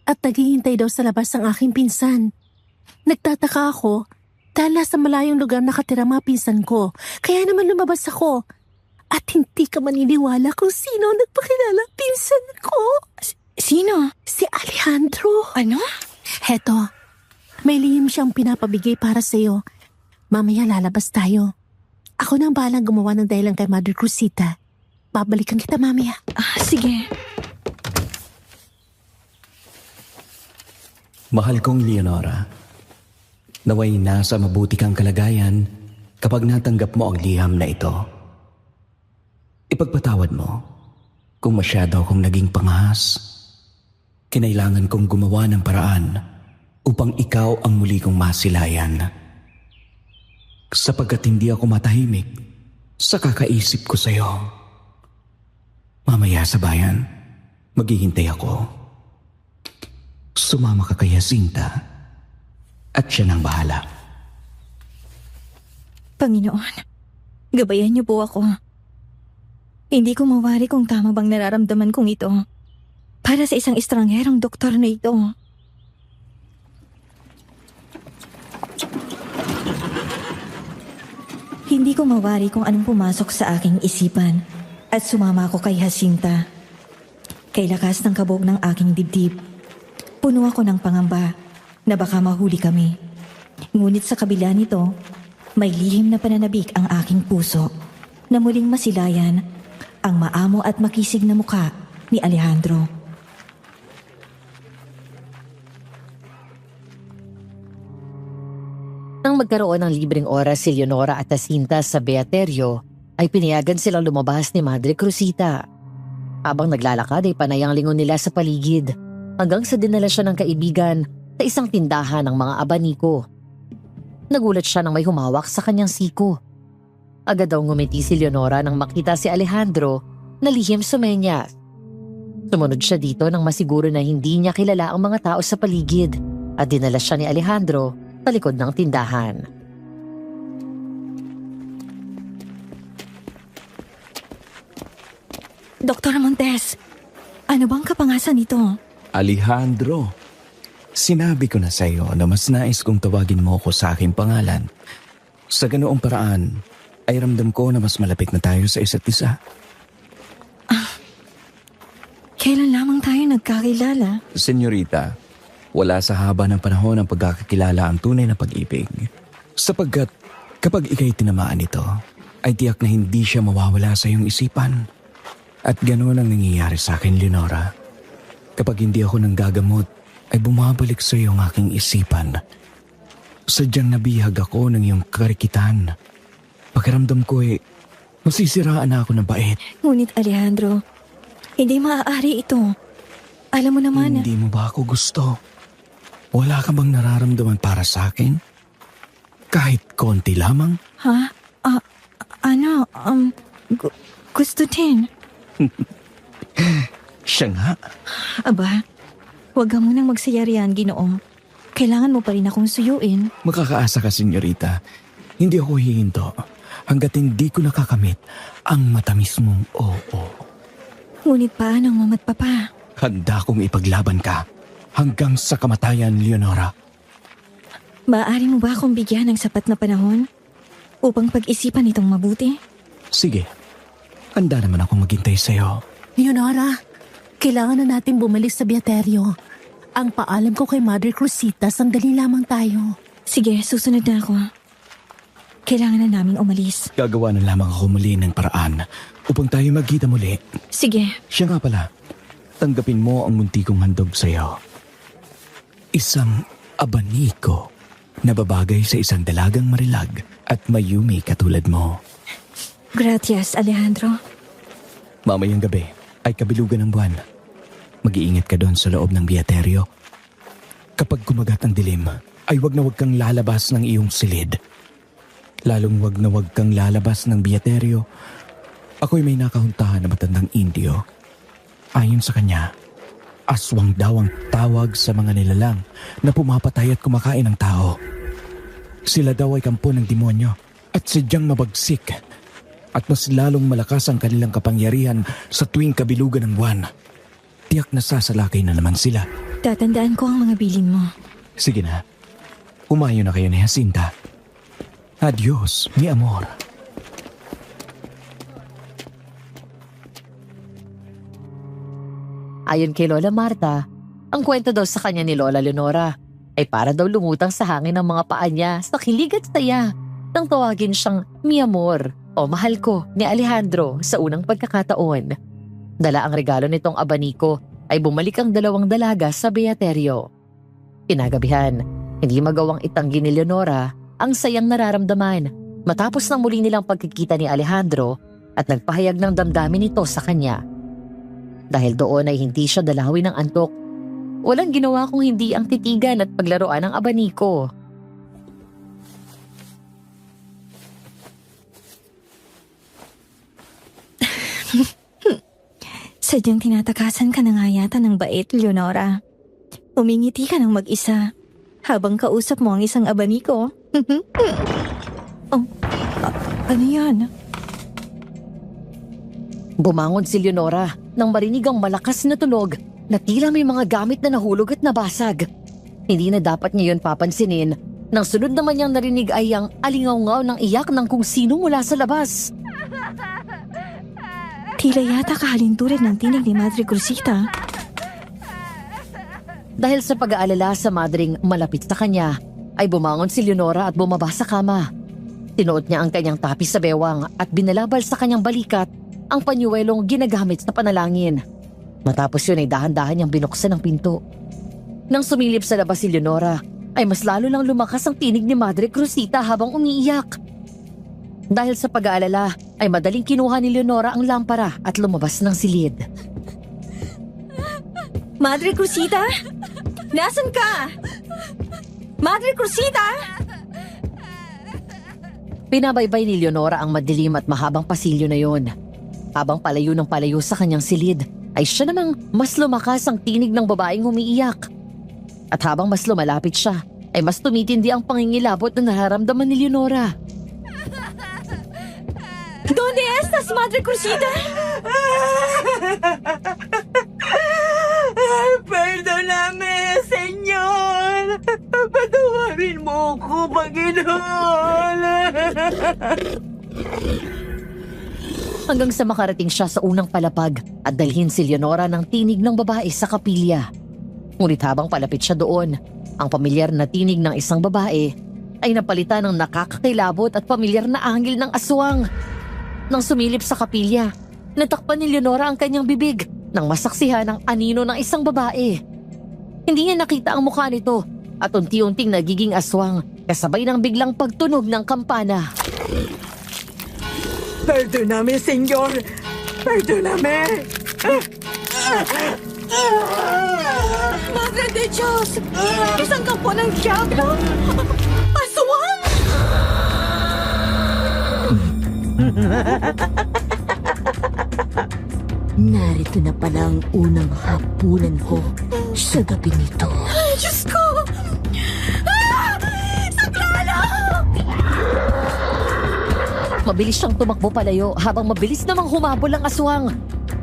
at naghihintay daw sa labas ang aking pinsan. Nagtataka ako dahil nasa malayong lugar nakatira mga pinsan ko, kaya naman lumabas ako. At hindi ka maniniwala kung sino ang nagpakilala ang pinsan ko. Sino? Si Alejandro. Ano? Heto, may lihim siyang pinapabigay para sa'yo. Mamaya lalabas tayo. Ako na ang bahalang gumawa ng dahilan kay Madre Cruzita. Babalikan kita mamaya. Sige. Mahal kong Leonora, naway nasa mabuti kang kalagayan kapag natanggap mo ang liham na ito. Ipagpatawad mo kung masyado akong naging pangahas. Kinailangan kong gumawa ng paraan upang ikaw ang muli kong masilayan. Sapagkat hindi ako matahimik sa kakaisip ko sa iyo. Mamaya sa bayan, maghihintay ako. Sumama ka kay Jacinta at siya nang bahala. Panginoon, gabayan niyo po ako. Hindi ko mawari kung tama bang nararamdaman kong ito para sa isang estrangherong doktor na ito. Hindi ko mawari kung anong pumasok sa aking isipan at sumama ako kay Jacinta. Kay lakas ng kabog ng aking dibdib, puno ako ng pangamba na baka mahuli kami. Ngunit sa kabila nito, may lihim na pananabik ang aking puso na muling masilayan ang maamo at makisig na muka ni Alejandro. Nang magkaroon ng libreng oras si Leonora at Jacinta sa Beaterio, ay pinayagan silang lumabas ni Madre Cruzita. Habang naglalakad ay panay ang lingon nila sa paligid, hanggang sa dinala siya ng kaibigan sa isang tindahan ng mga abaniko. Nagulat siya nang may humawak sa kanyang siko. Agad daw ngumiti si Leonora nang makita si Alejandro na lihim sumenyas. Sumunod siya dito nang masiguro na hindi niya kilala ang mga tao sa paligid at dinala siya ni Alejandro sa likod ng tindahan. Dr. Montes, ano bang kapangasan nito? Alejandro, sinabi ko na sa iyo na mas nais kong tawagin mo ko sa aking pangalan. Sa ganoong paraan, ay ramdam ko na mas malapit na tayo sa isa't isa. Kailan lamang tayo nagkakilala? Senyorita, wala sa haba ng panahon ang pagkakakilala ang tunay na pag-ibig. Sapagkat kapag ika'y tinamaan nito, ay tiyak na hindi siya mawawala sa iyong isipan. At ganoon ang nangyayari sa akin, Leonora. Kapag hindi ako nanggagamot, ay bumabalik sa iyo ang aking isipan. Sadyang nabihag ako ng iyong karikitan. Pakiramdam ko masisiraan na ako ng bait. Ngunit Alejandro, hindi maaari ito. Alam mo naman Hindi mo ba ako gusto? Wala ka bang nararamdaman para sa akin? Kahit konti lamang? Ha? Gusto din. Siya nga. Aba, huwag ka munang magsayarian, Ginoong. Kailangan mo pa rin akong suyuin. Makakaasa ka, senyorita. Hindi ako hihinto hanggat hindi ko nakakamit ang matamis mong oo. Ngunit paano mamatpa pa? Handa kong ipaglaban ka hanggang sa kamatayan, Leonora. Maaari mo ba akong bigyan ng sapat na panahon upang pag-isipan itong mabuti? Sige, handa naman akong maghintay sa'yo. Leonora, kailangan na natin bumalik sa Beaterio. Ang paalam ko kay Mother Cruzita, sandali lamang tayo. Sige, susunod na ako. Kailangan na naming umalis. Gagawa na lamang ako muli ng paraan upang tayo magkita muli. Sige. Siya nga pala, tanggapin mo ang munti kong handog sa'yo. Isang abaniko na babagay sa isang dalagang marilag at mayumi katulad mo. Gracias, Alejandro. Mamayang gabi ay kabilugan ng buwan. Mag-iingat ka doon sa loob ng Beaterio. Kapag kumagat ang dilim, ay wag na wag kang lalabas ng iyong silid. Lalong wag na wag kang lalabas ng Beaterio. Ako'y may nakahuntahan na matandang Indio. Ayon sa kanya, aswang daw ang tawag sa mga nilalang na pumapatay at kumakain ng tao. Sila daw ay kampo ng demonyo at sadyang mabagsik. At mas lalong malakas ang kanilang kapangyarihan sa tuwing kabilugan ng buwan. Tiyak na sasalakay na naman sila. Tatandaan ko ang mga bilin mo. Sige na, umayo na kayo ni Jacinta. Adios, mi amor. Ayon kay Lola Marta, ang kwento daw sa kanya ni Lola Leonora ay para daw lumutang sa hangin ang mga paa niya sa kilig at saya nang tawagin siyang mi amor o mahal ko ni Alejandro sa unang pagkakataon. Dala ang regalo nitong abaniko ay bumalik ang dalawang dalaga sa Beaterio. Kinagabihan, hindi magawang itanggi ni Leonora ang sayang nararamdaman matapos ng muli nilang pagkikita ni Alejandro at nagpahayag ng damdamin nito sa kanya. Dahil doon ay hindi siya dalawin ng antok. Walang ginawa kung hindi ang titigan at paglaruan ng abaniko. Sadyang tinatakasan ka na nga yata ng bait, Leonora. Umingiti ka ng mag-isa habang kausap mo ang isang abaniko. Ano yan? Bumangon si Leonora nang marinig ang malakas na tunog na tila may mga gamit na nahulog at nabasag. Hindi na dapat niya yun papansinin nang sunod naman niyang narinig ay ang alingaw-ngaw ng iyak ng kung sino mula sa labas. Tila yata kahalintulad ng tinig ni Madre Cruzita. Dahil sa pag-aalala sa madring malapit sa kanya, ay bumangon si Leonora at bumaba sa kama. Tinuot niya ang kanyang tapis sa bewang at binalabal sa kanyang balikat ang panyuwelong ginagamit sa panalangin. Matapos yun ay dahan-dahan niyang binuksan ang pinto. Nang sumilip sa labas si Leonora, ay mas lalo lang lumakas ang tinig ni Madre Cruzita habang umiiyak. Dahil sa pag-aalala, ay madaling kinuha ni Leonora ang lampara at lumabas ng silid. Madre Cruzita? Nasaan ka? Madre Cruzita? Pinabaybay ni Leonora ang madilim at mahabang pasilyo na yon. Habang palayo ng palayo sa kanyang silid, ay siya namang mas lumakas ang tinig ng babaeng umiiyak. At habang mas lumalapit siya, ay mas tumitindi ang pangingilabot na nararamdaman ni Leonora. ¿Dónde estás, Madre Cruzita? Perdóname, Señor. Patawarin mo ako, Panginoon. Hanggang sa makarating siya sa unang palapag at dalhin si Leonora ng tinig ng babae sa kapilya. Ngunit habang palapit siya doon, ang pamilyar na tinig ng isang babae ay napalitan ng nakakakilabot at pamilyar na anghel ng aswang. Nang sumilip sa kapilya, natakpan ni Leonora ang kanyang bibig nang masaksihan ang anino ng isang babae. Hindi niya nakita ang mukha nito at unti-unting nagiging aswang kasabay ng biglang pagtunog ng kampana. Perdóname, Señor. Perdóname. Madre de Diyos! Isang kampo ng diablo! Aswang! Narito na pala ang unang hapunan ko sa gabi nito. Ay, Diyos ko! Saklalo! Mabilis siyang tumakbo palayo habang mabilis namang humabol ang aswang.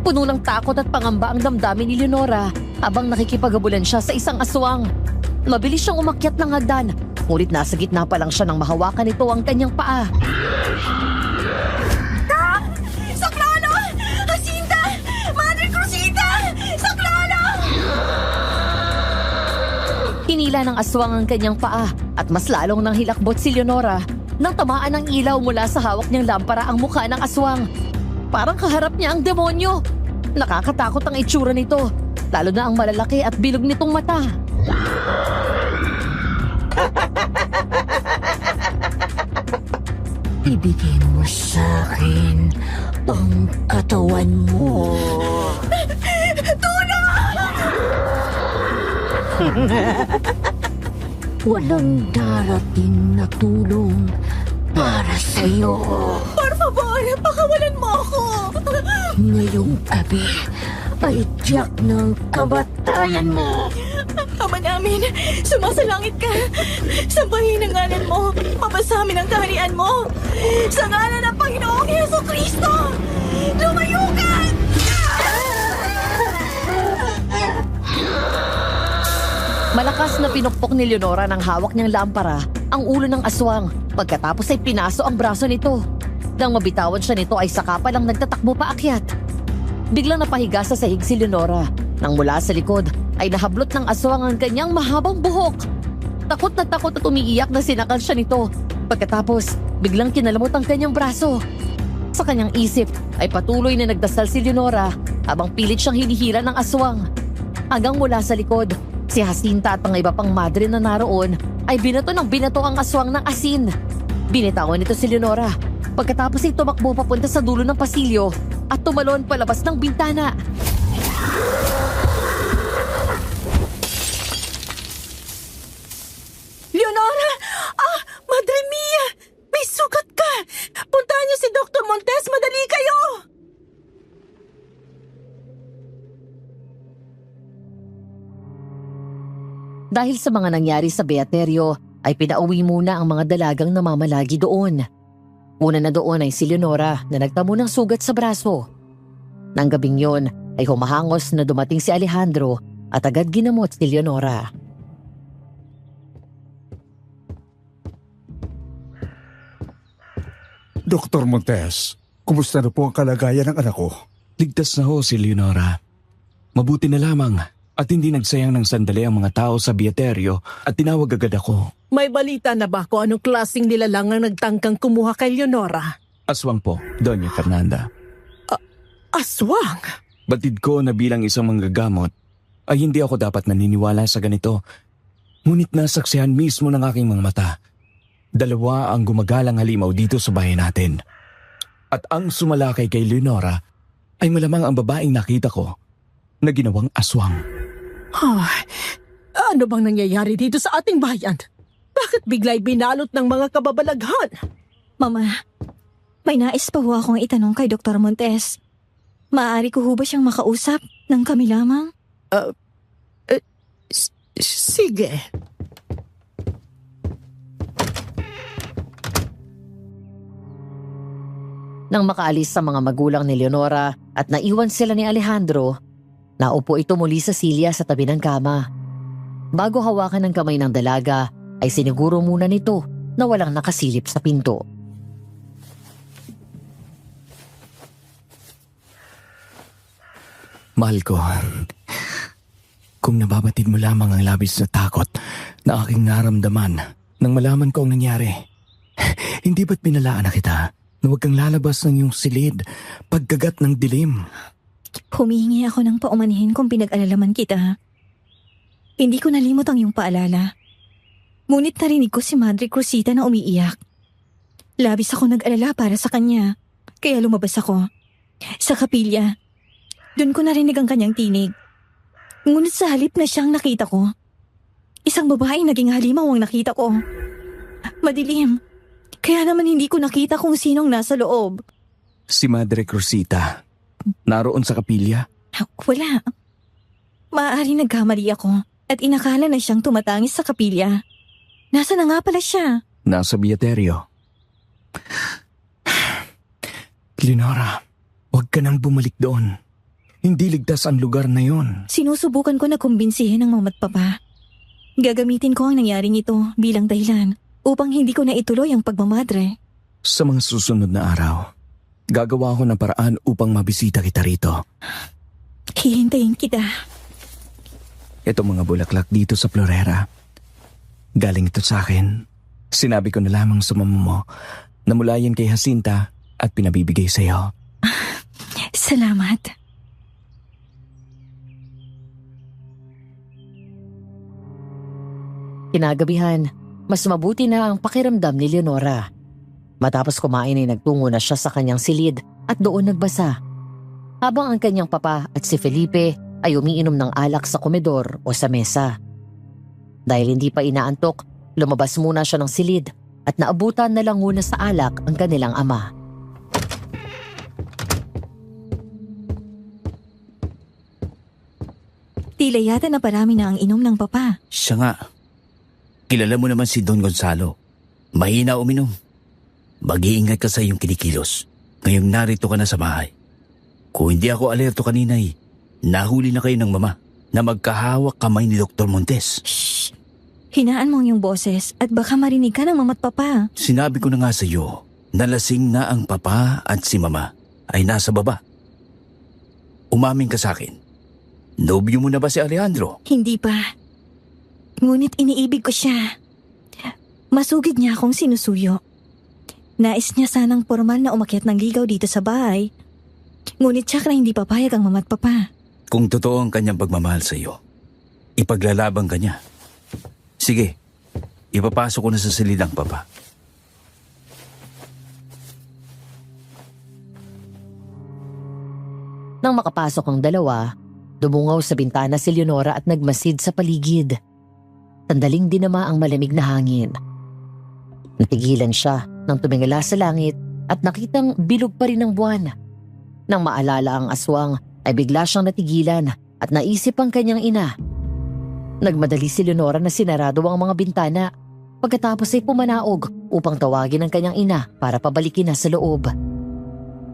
Puno ng takot at pangamba ang damdamin ni Leonora habang nakikipaghabulan siya sa isang aswang. Mabilis siyang umakyat ng hagdan Ngunit nasa gitna pa lang siya nang mahawakan nito ang kanyang paa. Saklolo! Jacinta! Madre Cruzita! Saklolo! Hinila ng aswang ang kanyang paa at mas lalong nang hilakbot si Leonora nang tamaan ng ilaw mula sa hawak niyang lampara ang mukha ng aswang. Parang kaharap niya ang demonyo. Nakakatakot ang itsura nito, lalo na ang malalaki at bilog nitong mata. Ibigay mo sa akin ang katawan mo. Walang darating na tulong para sa'yo. Por favor, pakawalan mo ako! Ngayong gabi ay tiyak ng kamatayan mo. Ama namin, sumasalangit ka. Sambahin ang ngalan mo. Mapasamin ang kaharian mo. Sa ngalan ng Panginoong Yeso Kristo, lumayo ka! Malakas na pinukpok ni Leonora ng hawak niyang lampara ang ulo ng aswang. Pagkatapos ay pinaso ang braso nito. Nang mabitawan siya nito ay saka pa lang nagtatakbo paakyat. Biglang napahiga sa sahig si Leonora. Nang mula sa likod ay nahablot ng aswang ang kanyang mahabang buhok. Takot at umiiyak na sinakal siya nito. Pagkatapos, biglang kinalamot ang kanyang braso. Sa kanyang isip ay patuloy na nagdasal si Leonora habang pilit siyang hinihila ng aswang. Hanggang mula sa likod, si Jacinta at ang iba pang madre na naroon ay binato ang aswang ng asin. Binitawan nito si Leonora. Pagkatapos ay tumakbo papunta sa dulo ng pasilyo at tumalon palabas ng bintana. Leonora! Madre mia! May sugat ka! Puntahan niyo si Dr. Montes! Madali kayo! Dahil sa mga nangyari sa Beaterio, ay pinauwi muna ang mga dalagang namamalagi doon. Una na doon ay si Leonora na nagtamo ng sugat sa braso. Nang gabing yon ay humahangos na dumating si Alejandro at agad ginamot si Leonora. Dr. Montes, kumusta na po ang kalagayan ng anak ko? Ligtas na ho si Leonora. Mabuti na lamang at hindi nagsayang ng sandali ang mga tao sa Beaterio at tinawag agad ako. May balita na ba kung anong klaseng nilalang ang nagtangkang kumuha kay Leonora? Aswang po, Doña Fernanda. Aswang? Batid ko na bilang isang manggagamot ay hindi ako dapat naniniwala sa ganito. Ngunit nasaksihan mismo ng aking mga mata. Dalawa ang gumagalang halimaw dito sa bahay natin. At ang sumalakay kay Leonora ay malamang ang babaeng nakita ko na ginawang aswang. Ano bang nangyayari dito sa ating bayan? Bakit bigla'y binalot ng mga kababalaghan? Mama, may nais pa ho akong itanong kay Dr. Montes. Maaari ko ho ba siyang makausap ng kami lamang? Sige. Nang makaalis sa mga magulang ni Leonora at naiwan sila ni Alejandro, naupo ito muli sa silya sa tabi ng kama. Bago hawakan ng kamay ng dalaga, ay siniguro muna nito na walang nakasilip sa pinto. Mahal ko, kung nababatid mo lamang ang labis na takot na aking naramdaman nang malaman ko ang nangyari, hindi ba't binalaan na kita na huwag kang lalabas ng iyong silid pagkagat ng dilim? Humihingi ako ng paumanhin kung pinag-alalaman kita. Hindi ko nalimot ang iyong paalala. Ngunit narinig ko si Madre Cruzita na umiiyak. Labis ako nag-alala para sa kanya, kaya lumabas ako. Sa kapilya, doon ko narinig ang kanyang tinig. Ngunit sa halip na siyang nakita ko, isang babaeng naging halimaw ang nakita ko. Madilim, kaya naman hindi ko nakita kung sinong nasa loob. Si Madre Cruzita, naroon sa kapilya? Wala. Maaari nagkamali ako at inakala na siyang tumatangis sa kapilya. Nasa na nga pala siya? Nasa Beaterio. Leonora, huwag ka nang bumalik doon. Hindi ligtas ang lugar na yon. Sinusubukan ko na kumbinsihin ng mama't papa. Gagamitin ko ang nangyaring ito bilang dahilan upang hindi ko na ituloy ang pagmamadre. Sa mga susunod na araw, gagawa ko ng paraan upang mabisita kita rito. Hihintayin kita. Itong mga bulaklak dito sa Florera. Galing ito sa akin. Sinabi ko na lamang sa mama mo na mula yan kay Jacinta at pinabibigay sa iyo. Salamat. Kinagabihan, mas mabuti na ang pakiramdam ni Leonora. Matapos kumain ay nagtungo na siya sa kanyang silid at doon nagbasa. Habang ang kanyang papa at si Felipe ay umiinom ng alak sa komedor o sa mesa. Dahil hindi pa inaantok, lumabas muna siya ng silid at naabutan na lang muna sa alak ang kanilang ama. Tila yata na parami na ang inom ng papa. Siya nga. Kilala mo naman si Don Gonzalo. Mahina uminom. Mag-iingat ka sa iyong kinikilos. Ngayong narito ka na sa bahay. Kung hindi ako alerto kanina'y, nahuli na kayo ng mama na magkahawak kamay ni Dr. Montes. Shh! Hinaan mo ang iyong boses at baka marinig ka ng mama't papa. Sinabi ko na nga sa iyo, nalasing na ang papa at si mama ay nasa baba. Umamin ka sa akin. Nobyo mo na ba si Alejandro? Hindi pa. Ngunit iniibig ko siya. Masugid niya akong sinusuyo. Nais niya sanang formal na umakyat ng ligaw dito sa bahay. Ngunit siya na hindi papayag ang mama't papa. Kung totoo ang kanyang pagmamahal sa iyo, ipaglalaban ka niya. Sige, ipapasok ko na sa silid ang papa. Nang makapasok ang dalawa, dumungaw sa bintana si Leonora at nagmasid sa paligid. Sandaling dinama ang malamig na hangin. Natigilan siya nang tumingala sa langit at nakitang bilog pa rin ang buwan. Nang maalala ang aswang ay bigla siyang natigilan at naisip ang kanyang ina. Nagmadali si Leonora na sinarado ang mga bintana. Pagkatapos ay pumanaog upang tawagin ang kanyang ina para pabalikin na sa loob.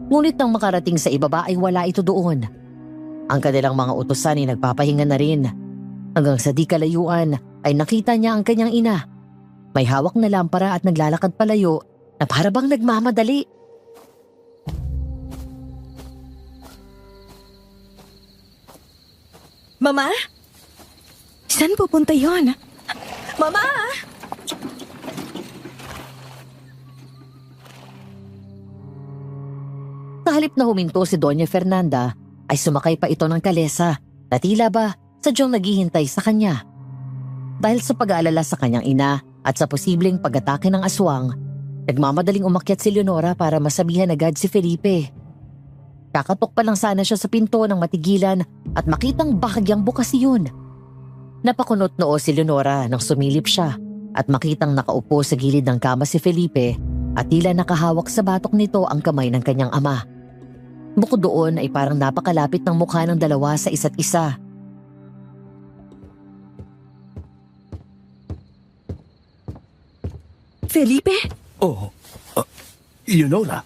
Ngunit nang makarating sa ibaba ay wala ito doon. Ang kanilang mga utusan ay nagpapahinga na rin. Hanggang sa di kalayuan ay nakita niya ang kanyang ina. May hawak na lampara at naglalakad palayo na para bang nagmamadali. Mama? Saan pupunta yon? Mama! Sa halip na huminto si Doña Fernanda, ay sumakay pa ito ng kalesa na tila ba sadyang naghihintay sa kanya. Dahil sa pag-aalala sa kanyang ina at sa posibleng pag-atake ng aswang, nagmamadaling umakyat si Leonora para masabihan agad si Felipe. Kakatok pa lang sana siya sa pinto ng matigilan at makitang bahagyang bukas iyon. Napakunot noo si Leonora nang sumilip siya at makitang nakaupo sa gilid ng kama si Felipe at tila nakahawak sa batok nito ang kamay ng kanyang ama. Bukod doon ay parang napakalapit ng mukha ng dalawa sa isa't isa. Felipe? Oh, Leonora.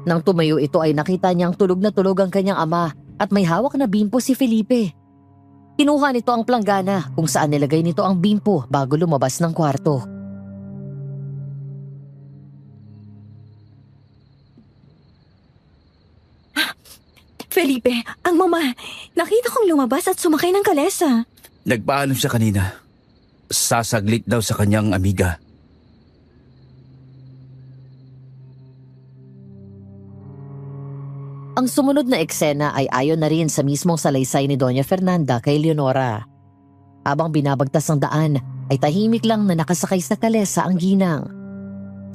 Nang tumayo ito ay nakita niyang tulog na tulog ang kanyang ama at may hawak na bimpo si Felipe. Kinuha nito ang planggana kung saan nilagay nito ang bimpo bago lumabas ng kwarto. Felipe, ang mama, nakita kong lumabas at sumakay ng kalesa. Nagpaalam siya kanina. Sasaglit daw sa kanyang amiga. Ang sumunod na eksena ay ayon na rin sa mismong salaysay ni Doña Fernanda kay Leonora. Habang binabagtas ang daan, ay tahimik lang na nakasakay sa kalesa ang ginang.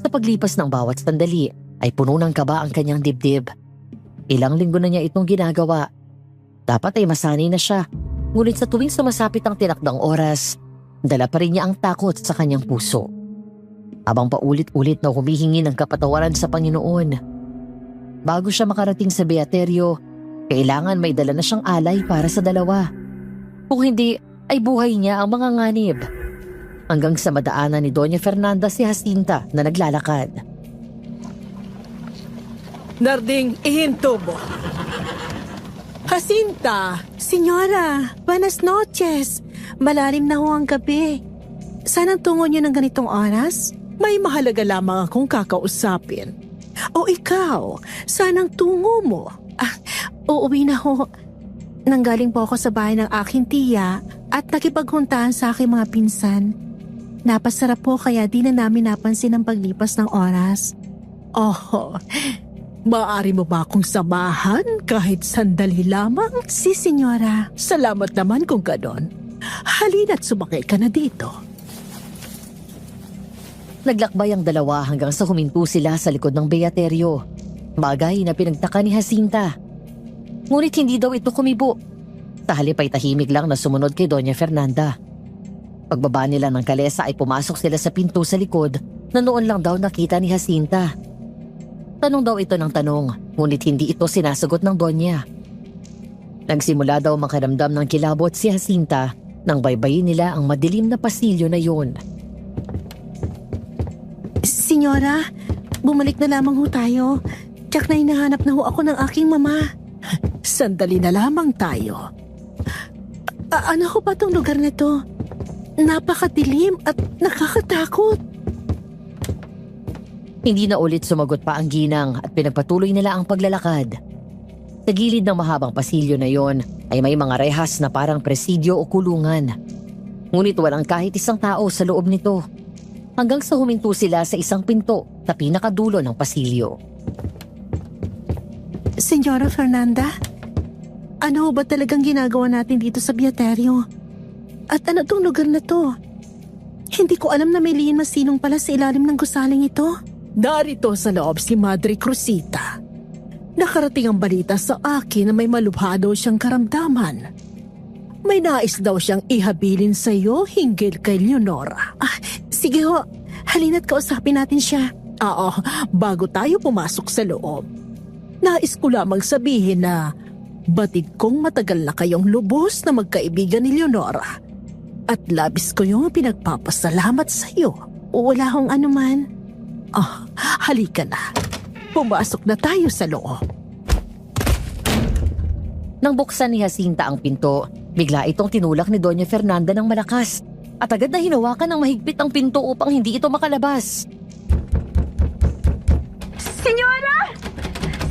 Sa paglipas ng bawat sandali, ay puno ng kaba ang kanyang dibdib. Ilang linggo na niya itong ginagawa. Dapat ay masanay na siya, ngunit sa tuwing sumasapit ang tinakdang oras, dala pa rin niya ang takot sa kanyang puso. Habang paulit-ulit na humihingi ng kapatawaran sa Panginoon. Bago siya makarating sa beateryo, kailangan may dala na siyang alay para sa dalawa. Kung hindi, ay buhay niya ang mga nganib. Hanggang sa madaanan ni Doña Fernanda si Jacinta na naglalakad. Narding, ihinto mo. Jacinta! Senyora, buenas noches. Malalim na ho ang gabi. Saan ang tungo niyo ng ganitong oras? May mahalaga lamang akong kakausapin. O ikaw, saan ang tungo mo? Uuwi na ho. Nanggaling po ako sa bahay ng aking tiya at nakipaghuntahan sa aking mga pinsan. Napasarap po kaya di na namin napansin ang paglipas ng oras. Oh, maaari mo ba akong samahan kahit sandali lamang? Si senyora. Salamat naman kung ganon. Halina't sumakay ka na dito. Naglakbay ang dalawa hanggang sa huminto sila sa likod ng beateryo. Bagay na pinagtaka ni Jacinta. Ngunit hindi daw ito kumibo. Sa halip ay tahimik lang na sumunod kay Doña Fernanda. Pagbaba nila ng kalesa ay pumasok sila sa pinto sa likod na noon lang daw nakita ni Jacinta. Tanong daw ito ng tanong, ngunit hindi ito sinasagot ng Donya. Nagsimula daw makaramdam ng kilabot si Jacinta nang baybayin nila ang madilim na pasilyo na yun. Senyora, bumalik na lamang ho tayo. Tiyak na hinahanap na ho ako ng aking mama. Sandali na lamang tayo. Ano ho ba tong lugar na to? Napakadilim at nakakatakot. Hindi na ulit sumagot pa ang ginang at pinagpatuloy nila ang paglalakad. Sa gilid ng mahabang pasilyo na yon ay may mga rehas na parang presidyo o kulungan. Ngunit walang kahit isang tao sa loob nito. Hanggang sa huminto sila sa isang pinto sa pinakadulo ng pasilyo. Senyora Fernanda, ano ba talagang ginagawa natin dito sa Beaterio? At ano tong lugar na to? Hindi ko alam na may liin masinong pala sa ilalim ng gusaling ito. Darito sa loob si Madre Cruzita. Nakarating ang balita sa akin na may malubha daw siyang karamdaman. May nais daw siyang ihabilin sa iyo hinggil kay Leonora. Sige ho, halina't kausapin natin siya. Oo, bago tayo pumasok sa loob. Nais ko lamang sabihin na batid kong matagal na kayong lubos na magkaibigan ni Leonora. At labis ko yung pinagpapasalamat sa iyo. Wala hong anuman. Halika na. Pumasok na tayo sa loob. Nang buksan ni Jacinta ang pinto, bigla itong tinulak ni Doña Fernanda ng malakas at agad na hinawakan ng mahigpit ang pinto upang hindi ito makalabas. Senyora!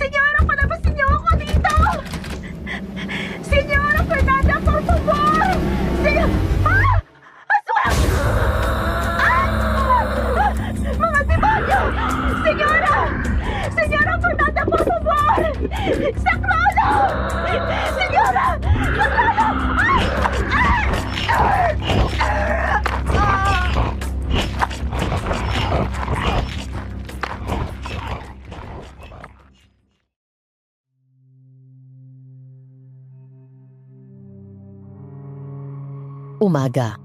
Senyora, palabasin niyo ako dito! Senyora Fernanda, por favor! Aswang! Mga demonyo! Senyora! Senyora Fernanda, por favor! Saklolo! Senyora! Saklolo! Umaga.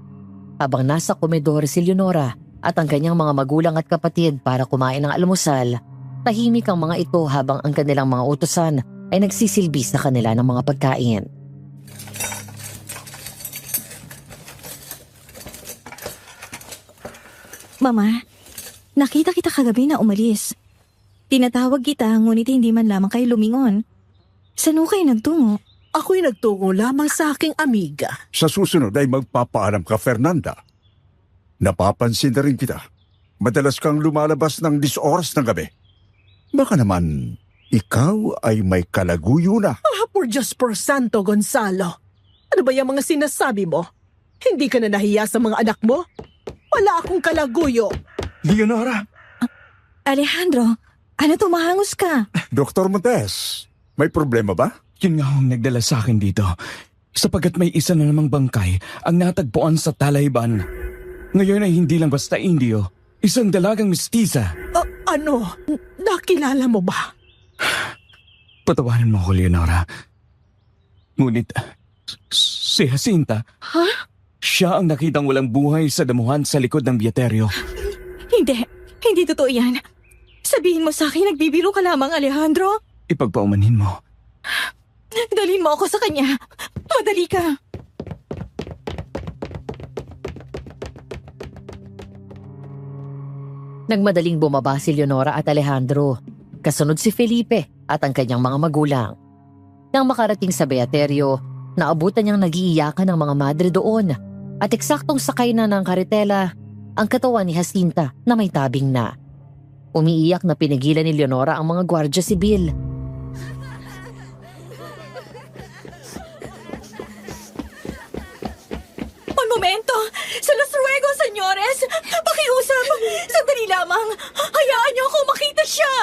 Habang nasa komedor si Leonora at ang kanyang mga magulang at kapatid para kumain ng almusal, tahimik ang mga ito habang ang kanilang mga utusan ay nagsisilbi sa kanila ng mga pagkain. Mama, nakita kita kagabi na umalis. Tinatawag kita ngunit hindi man lamang kayo lumingon. Saan ho kayo nagtungo? Ako'y nagtungo lamang sa aking amiga. Sa susunod ay magpapaalam ka, Fernanda. Napapansin na rin kita. Madalas kang lumalabas ng 10 oras ng gabi. Baka naman, ikaw ay may kalaguyo na. Por Diyos por Santo, Gonzalo. Ano ba yung mga sinasabi mo? Hindi ka na nahiya sa mga anak mo? Wala akong kalaguyo. Leonora! Alejandro, ano tumahangos ka? Dr. Montes, may problema ba? Yun nga ang nagdala sa akin dito. Sapagat may isa na namang bangkay ang natagpuan sa Talayban. Ngayon ay hindi lang basta Indio, isang dalagang mestiza. Ano? Nakilala mo ba? Patawarin mo ko, Leonora. Ngunit, si Jacinta, siya ang nakitang walang buhay sa damuhan sa likod ng Beaterio. Hindi totoo yan. Sabihin mo sa akin, nagbibiro ka lamang, Alejandro. Ipagpaumanhin mo. Dalhin mo ako sa kanya. Madali ka. Nagmadaling bumaba si Leonora at Alejandro. Kasunod si Felipe at ang kanyang mga magulang. Nang makarating sa Beaterio, naabutan niyang nag-iiyakan ng mga madre doon at eksaktong sakay na ng karetela ang katawan ni Jacinta na may tabing na. Umiiyak na pinigilan ni Leonora ang mga gwardya sibil. Un momento! Se los ruego, señores! Pakiusap! Sandali lamang! Hayaan niyo ako makita siya!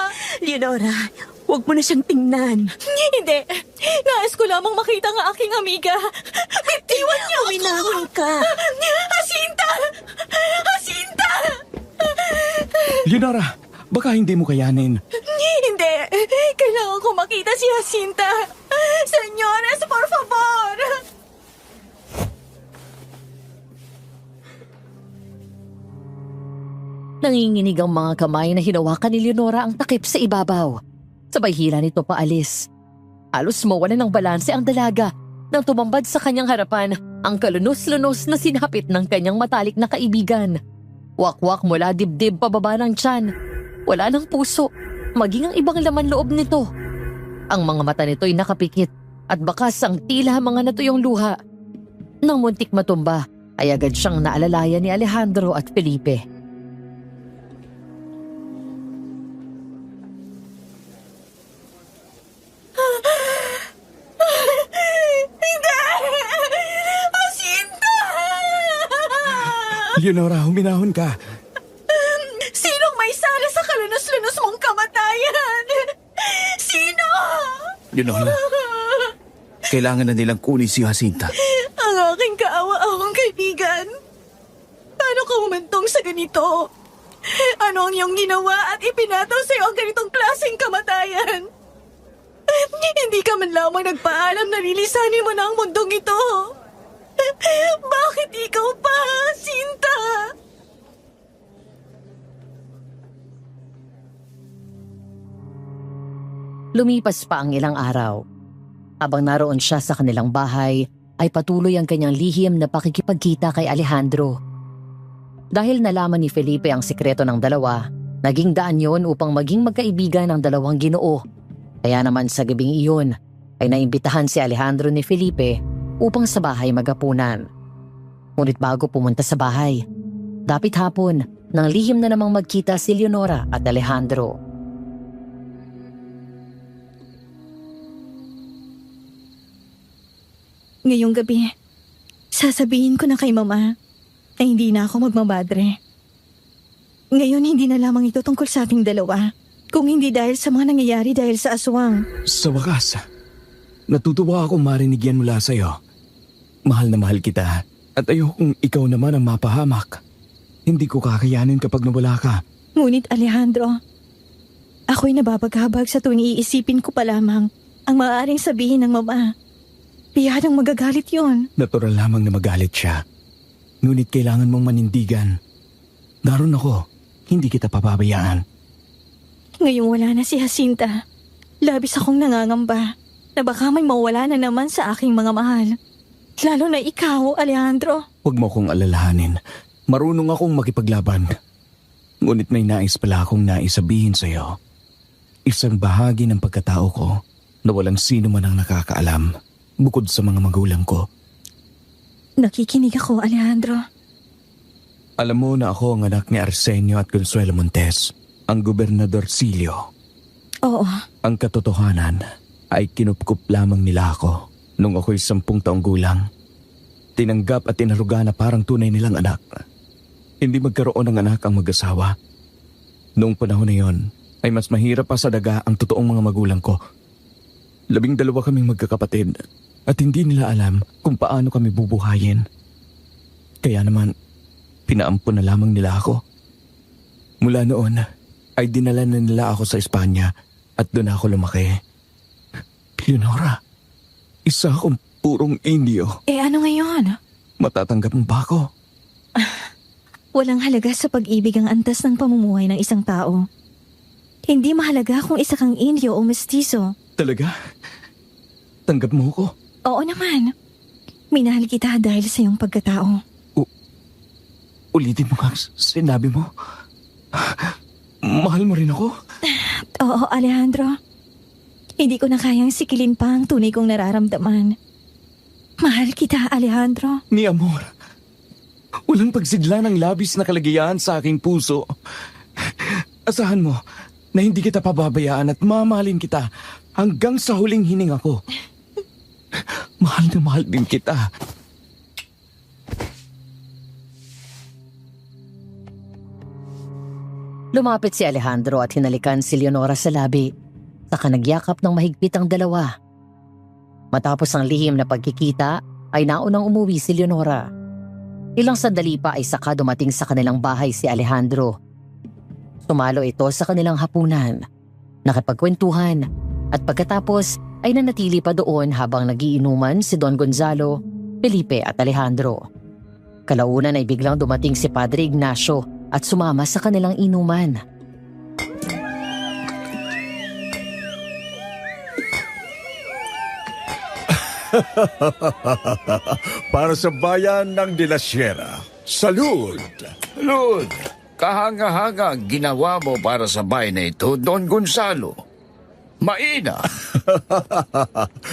Leonora, huwag mo na siyang tingnan. Hindi! Nais ko lamang makita ang aking amiga! Bitiwan niyo ako! Uminahon ka! Jacinta! Jacinta! Leonora, baka hindi mo kayanin. Hindi! Kailangan ko makita si Jacinta! Señores, por favor! Nanginginig ang mga kamay na hinawakan ni Leonora ang takip sa ibabaw. Sabay hila nito paalis. Halos mawalan ng balanse ang dalaga nang tumambad sa kanyang harapan ang kalunos-lunos na sinapit ng kanyang matalik na kaibigan. Wakwak mula dibdib pababa ng tiyan. Wala ng puso, maging ang ibang laman loob nito. Ang mga mata nito'y nakapikit at bakas ang tila mga natuyong luha. Nang muntik matumba, ay agad siyang naalalayan ni Alejandro at Felipe. Leonora, huminahon ka. Sinong may sala sa kalunos-lunos mong kamatayan? Sino? Leonora, kailangan na nilang kunin si Jacinta. Ang aking kaawa-awang kaibigan. Paano ka humantong sa ganito? Ano ang iyong ginawa at ipinataw sa iyo ang ganitong klaseng kamatayan? Hindi ka man lamang nagpaalam na lilisanin mo na ang mundong ito. Bakit ikaw pa, Jacinta? Lumipas pa ang ilang araw. Habang naroon siya sa kanilang bahay, ay patuloy ang kanyang lihim na pakikipagkita kay Alejandro. Dahil nalaman ni Felipe ang sikreto ng dalawa, naging daan yon upang maging magkaibigan ng dalawang Ginoo. Kaya naman sa gabing iyon, ay naimbitahan si Alejandro ni Felipe upang sa bahay magapunan. Ngunit bago pumunta sa bahay, dapit hapon, nang lihim na namang magkita si Leonora at Alejandro. Ngayong gabi, sasabihin ko na kay Mama na hindi na ako magmabadre. Ngayon hindi na lamang ito tungkol sa ating dalawa, kung hindi dahil sa mga nangyayari dahil sa aswang. Sa wakas, natutuwa akong marinig yan mula sa'yo. Mahal na mahal kita at ayokong ikaw naman ang mapahamak. Hindi ko kakayanin kapag nawala ka. Ngunit Alejandro, ako'y nababaghabag sa tuwing iisipin ko pa lamang ang maaaring sabihin ng Mama. Piyadang magagalit yon. Natural lamang na magalit siya. Ngunit kailangan mong manindigan. Naroon ako, hindi kita papabayaan. Ngayong wala na si Jacinta, labis akong nangangamba na baka may mawala na naman sa aking mga mahal. Lalo na ikaw, Alejandro. Huwag mo kong alalahanin. Marunong akong makipaglaban. Ngunit may nais pala akong naisabihin sa'yo. Isang bahagi ng pagkatao ko na walang sino man ang nakakaalam bukod sa mga magulang ko. Nakikinig ako, Alejandro. Alam mo na ako ang anak ni Arsenio at Consuelo Montes, ang gobernador Silio. Oo. Ang katotohanan ay kinupkup lamang nila ako nung ako'y 10 taong gulang. Tinanggap at tinaruga na parang tunay nilang anak. Hindi magkaroon ng anak ang mag-asawa. Noong panahon na yon, ay mas mahirap pa sa daga ang totoong mga magulang ko. 12 kaming magkakapatid at hindi nila alam kung paano kami bubuhayin. Kaya naman, pinaampun na lamang nila ako. Mula noon, ay dinala na nila ako sa Espanya at doon ako lumaki. Leonora, isa akong purong Indio. Ano ngayon? Matatanggap mo ba ako? Walang halaga sa pag-ibig ang antas ng pamumuhay ng isang tao. Hindi mahalaga kung isa kang Indio o mestizo. Talaga? Tanggap mo ko? Oo naman. Minahal kita dahil sa iyong pagkatao. Ulitin mo nga sinabi mo. Mahal mo rin ako? Oo, Alejandro. Hindi ko na kayang sikilin pa ang tunay kong nararamdaman. Mahal kita, Alejandro. Mi amor, walang pagsidla ng labis na kaligayahan sa aking puso. Asahan mo na hindi kita pababayaan at mamahalin kita hanggang sa huling hininga ko. Mahal na mahal din kita. Lumapit si Alejandro at hinalikan si Leonora sa labi. Saka nagyakap ng mahigpit ang dalawa. Matapos ang lihim na pagkikita, ay naunang umuwi si Leonora. Ilang sandali pa ay saka dumating sa kanilang bahay si Alejandro. Sumalo ito sa kanilang hapunan, nakipagkwentuhan, at pagkatapos ay nanatili pa doon habang nagiinuman si Don Gonzalo, Felipe at Alejandro. Kalaunan ay biglang dumating si Padre Ignacio at sumama sa kanilang inuman. Para sa bayan ng De La Sierra. Salud! Lord, kahanga-hanga ang ginawa mo para sa bahay na ito, Don Gonzalo. Maina!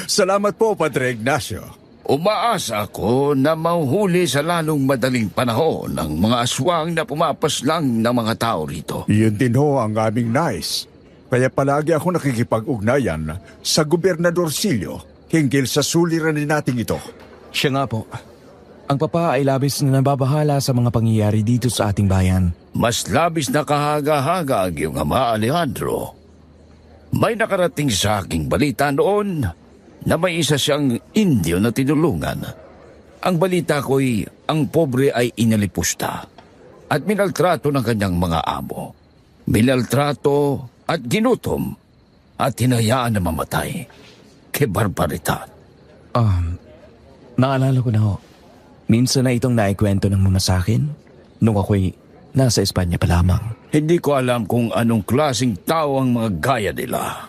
Salamat po, Padre Ignacio. Umaasa ako na mahuhuli sa lalong madaling panahon ang mga aswang na pumapaslang ng mga tao rito. Iyon din ho ang aming nais. Kaya palagi ako nakikipag-ugnayan sa Gobernador Silio hinggil sa suliranin natin ito. Siya nga po. Ang papa ay labis na nababahala sa mga pangyayari dito sa ating bayan. Mas labis na kahaga-haga ang iyong ama, Alejandro. May nakarating sa aking balita noon na may isa siyang Indio na tinulungan. Ang balita ko'y ang pobre ay inalipusta at minaltrato ng kanyang mga amo. Minaltrato at ginutom at hinayaan na mamatay. Ke barbaridad. Naalala ko na ho. Minsan na itong naikwento ng mga sa akin nung ako'y nasa Espanya pa lamang. Hindi ko alam kung anong klaseng tao ang mga gaya nila.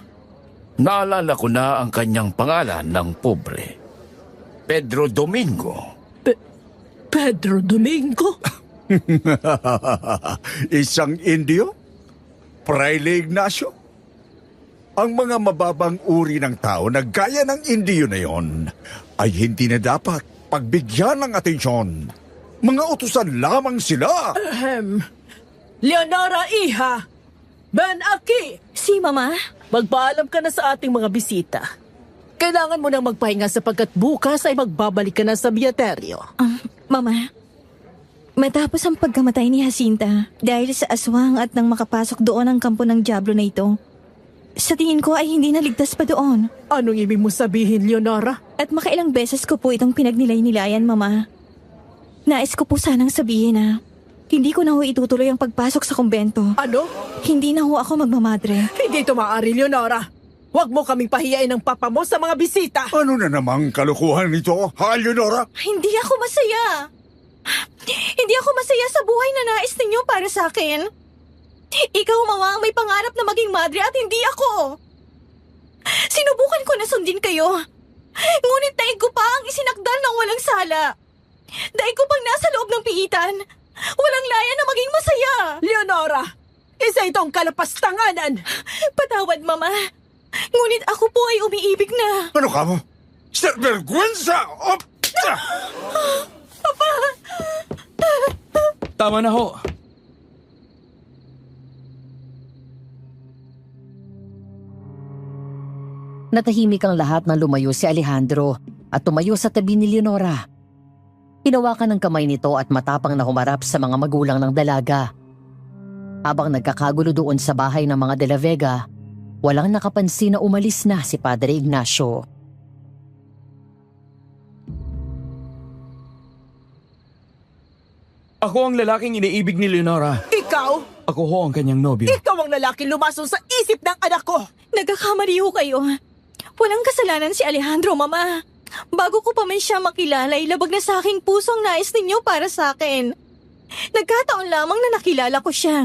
Naalala ko na ang kanyang pangalan ng pobre. Pedro Domingo. Pedro Domingo? Isang Indio? Fraile Ignacio? Ang mga mababang uri ng tao na gaya ng Indio na yon ay hindi na dapat pagbigyan ng atensyon. Mga utusan lamang sila. Leonora, iha! Ben Aki! Si Mama? Magpaalam ka na sa ating mga bisita. Kailangan mo nang magpahinga sapagkat bukas ay magbabalik ka na sa Beaterio. Mama, matapos ang pagkamatay ni Jacinta dahil sa aswang at nang makapasok doon ang kampo ng Diablo na ito, sa tingin ko ay hindi naligtas pa doon. Anong ibig mo sabihin, Leonora? At makailang beses ko po itong pinagnilay-nilayan, Mama. Nais ko po sanang sabihin na hindi ko na ho itutuloy ang pagpasok sa kumbento. Ano? Hindi na ho ako magmamadre. Hindi ito maaari, Leonora. Huwag mo kaming pahiyain ng papa mo sa mga bisita. Ano na namang kalukuhan nito, ha, Leonora? Hindi ako masaya. Hindi ako masaya sa buhay na nais ninyo para sa akin. Ikaw, Mama, ang may pangarap na maging madre at hindi ako. Sinubukan ko na sundin kayo. Ngunit daig ko pa ang isinakdal ng walang sala. Daig ko pang nasa loob ng piitan. Walang laya na maging masaya. Leonora, isa itong kalapastanganan. Patawad, Mama. Ngunit ako po ay umiibig na. Ano ka mo? Sir Vergüenza! Papa! Tama na ho. Natahimik ang lahat nang lumayo si Alejandro at tumayo sa tabi ni Leonora. Hinawakan ng kamay nito at matapang na humarap sa mga magulang ng dalaga. Habang nagkakagulo doon sa bahay ng mga De La Vega, walang nakapansin na umalis na si Padre Ignacio. Ako ang lalaking iniibig ni Leonora. Ikaw? Ako ho ang kanyang nobyo. Ikaw ang lalaking lumason sa isip ng anak ko. Nagkakamali ho kayo. Walang kasalanan si Alejandro, Mama. Bago ko pa man siya makilala, ilabag na sa aking puso ang nais ninyo para sa akin. Nagkataon lamang na nakilala ko siya.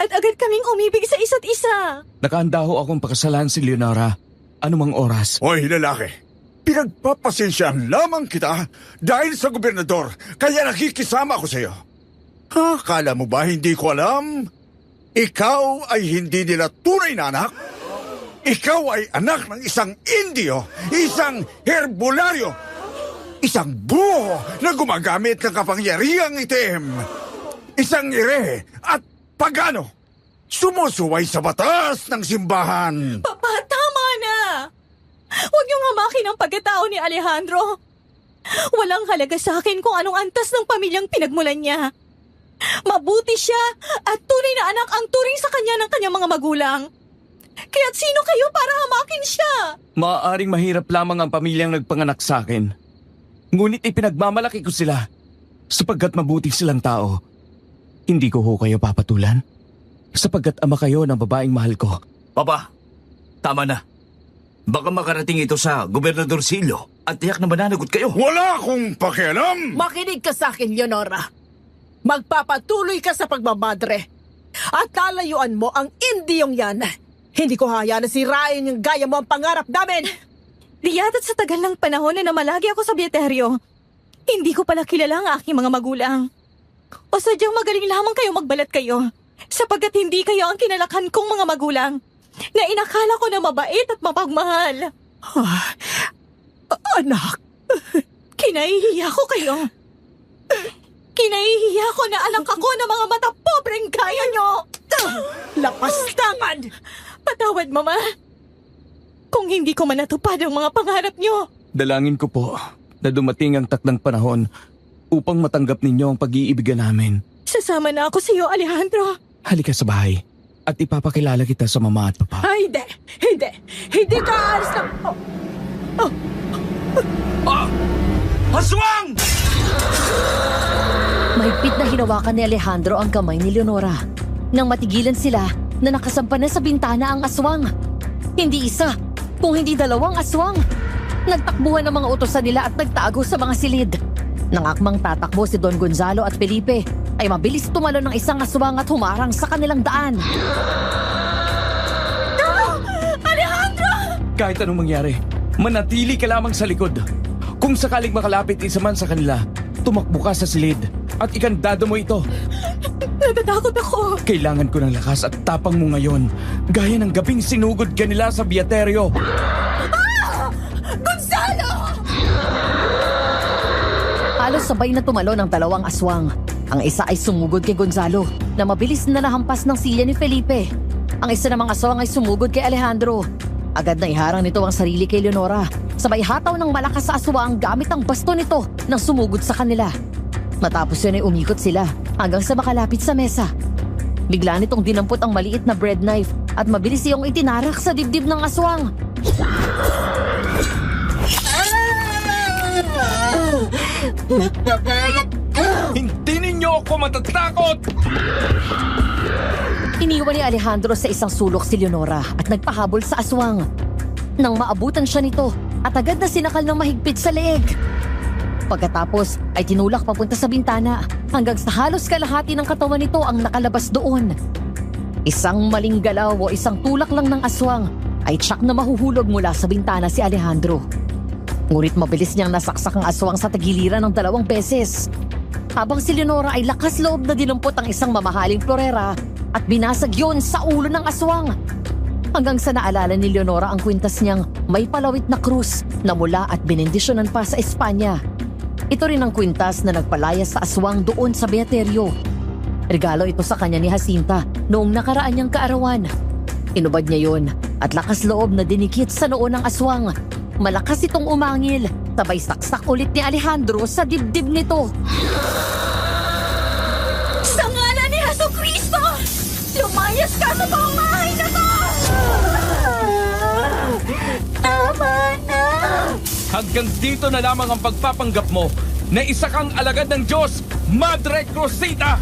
At agad kaming umibig sa isa't isa. Nakahanda ho akong pakasalan si Leonora. Anumang oras. Hoy, lalaki. Pinagpapasensyahan lamang kita dahil sa gobernador, kaya nakikisama ako sa iyo. Kala mo ba hindi ko alam? Ikaw ay hindi nila tunay na anak? Ikaw ay anak ng isang Indio, isang herbularyo, isang buho na gumagamit ng kapangyarihang itim, isang ire at pagano, sumusuway sa batas ng simbahan. Papa, tama na! Huwag niyong hamakin ang pagkatao ni Alejandro. Walang halaga sa akin kung anong antas ng pamilyang pinagmulan niya. Mabuti siya at tunay na anak ang turing sa kanya ng kanyang mga magulang. Kaya't sino kayo para hamakin siya? Maaaring mahirap lamang ang pamilyang nagpanganak sa akin. Ngunit ipinagmamalaki ko sila sapagkat mabuti silang tao. Hindi ko ho kayo papatulan sapagkat ama kayo ng babaeng mahal ko. Papa, tama na. Baka makarating ito sa Gobernador Silo at tiyak na mananagot kayo. Wala akong pakialam! Makinig ka sa akin, Leonora. Magpapatuloy ka sa pagmamadre. At lalayuan mo ang Indiyong yan. Hindi ko hayaan na sirain yung gaya mo ang pangarap namin. Diya't sa tagal ng panahon na namalagi ako sa Bieteryo, hindi ko pala kilala ang aking mga magulang. O sadyang magaling lamang kayo magbalat kayo, sapagkat hindi kayo ang kinalakhan kong mga magulang, na inakala ko na mabait at mapagmahal. Anak, Kinahihiya ko kayo. Kinahihiya ko na anak ako ng mga mata pobreng gaya nyo. lapastangan! Patawad, Mama. Kung hindi ko man natupad ang mga pangarap nyo. Dalangin ko po na dumating ang takdang panahon upang matanggap ninyo ang pag-iibigan namin. Sasama na ako sa iyo, Alejandro. Halika sa bahay at ipapakilala kita sa mama at papa. Ay, hindi! Hindi! Hindi ka aalis na... Aswang! Mahigpit na hinawakan ni Alejandro ang kamay ni Leonora. Nang matigilan sila na nakasampa na sa bintana ang aswang. Hindi isa, kung hindi dalawang aswang. Nagtakbuhan ang mga utosan nila at nagtago sa mga silid. Nang akmang tatakbo si Don Gonzalo at Felipe, ay mabilis tumalon ng isang aswang at humarang sa kanilang daan. Alejandro! Kahit anong mangyari, manatili ka lamang sa likod. Kung sakaling makalapit isa man sa kanila, tumakbo ka sa silid at ikandado mo ito. Natatakot ako. Kailangan ko ng lakas at tapang mo ngayon, gaya ng gabing sinugod ka nila sa Bieteryo. Gonzalo! Halos sabay na tumalon ang dalawang aswang. Ang isa ay sumugod kay Gonzalo na mabilis na nahampas ng silya ni Felipe. Ang isa namang aswang ay sumugod kay Alejandro. Agad na iharang nito ang sarili kay Leonora. Sabay hataw ng malakas sa aswang gamit ang baston nito nang sumugod sa kanila. Matapos yun ay umikot sila hanggang sa makalapit sa mesa. Bigla nitong dinampot ang maliit na bread knife at mabilis iyong itinarak sa dibdib ng aswang. Hindi ninyo ako matatakot! Iniwan ni Alejandro sa isang sulok si Leonora at nagpahabol sa aswang. Nang maabutan siya nito at agad na sinakal ng mahigpit sa leeg. Pagkatapos ay tinulak papunta sa bintana hanggang sa halos kalahati ng katawan nito ang nakalabas doon. Isang maling galaw o isang tulak lang ng aswang ay tsak na mahuhulog mula sa bintana si Alejandro. Ngunit mabilis niyang nasaksak ang aswang sa tagiliran ng 2 beses. Habang si Leonora ay lakas loob na dinumpot ang isang mamahaling florera at binasag yun sa ulo ng aswang. Hanggang sa naalala ni Leonora ang kwintas niyang may palawit na krus na mula at binendisyonan pa sa Espanya. Ito rin ang kwintas na nagpalayas sa aswang doon sa Bieteryo. Regalo ito sa kanya ni Jacinta noong nakaraan niyang kaarawan. Inubad niya yun at lakas loob na dinikit sa noo ng aswang. Malakas itong umangil, sabay saksak ulit ni Alejandro sa dibdib nito. Sa ngalan ni Jesucristo, lumayas ka sa pamahay na to! Tama na! Hanggang dito na lamang ang pagpapanggap mo na isa kang alagad ng Diyos, Madre Cruzita!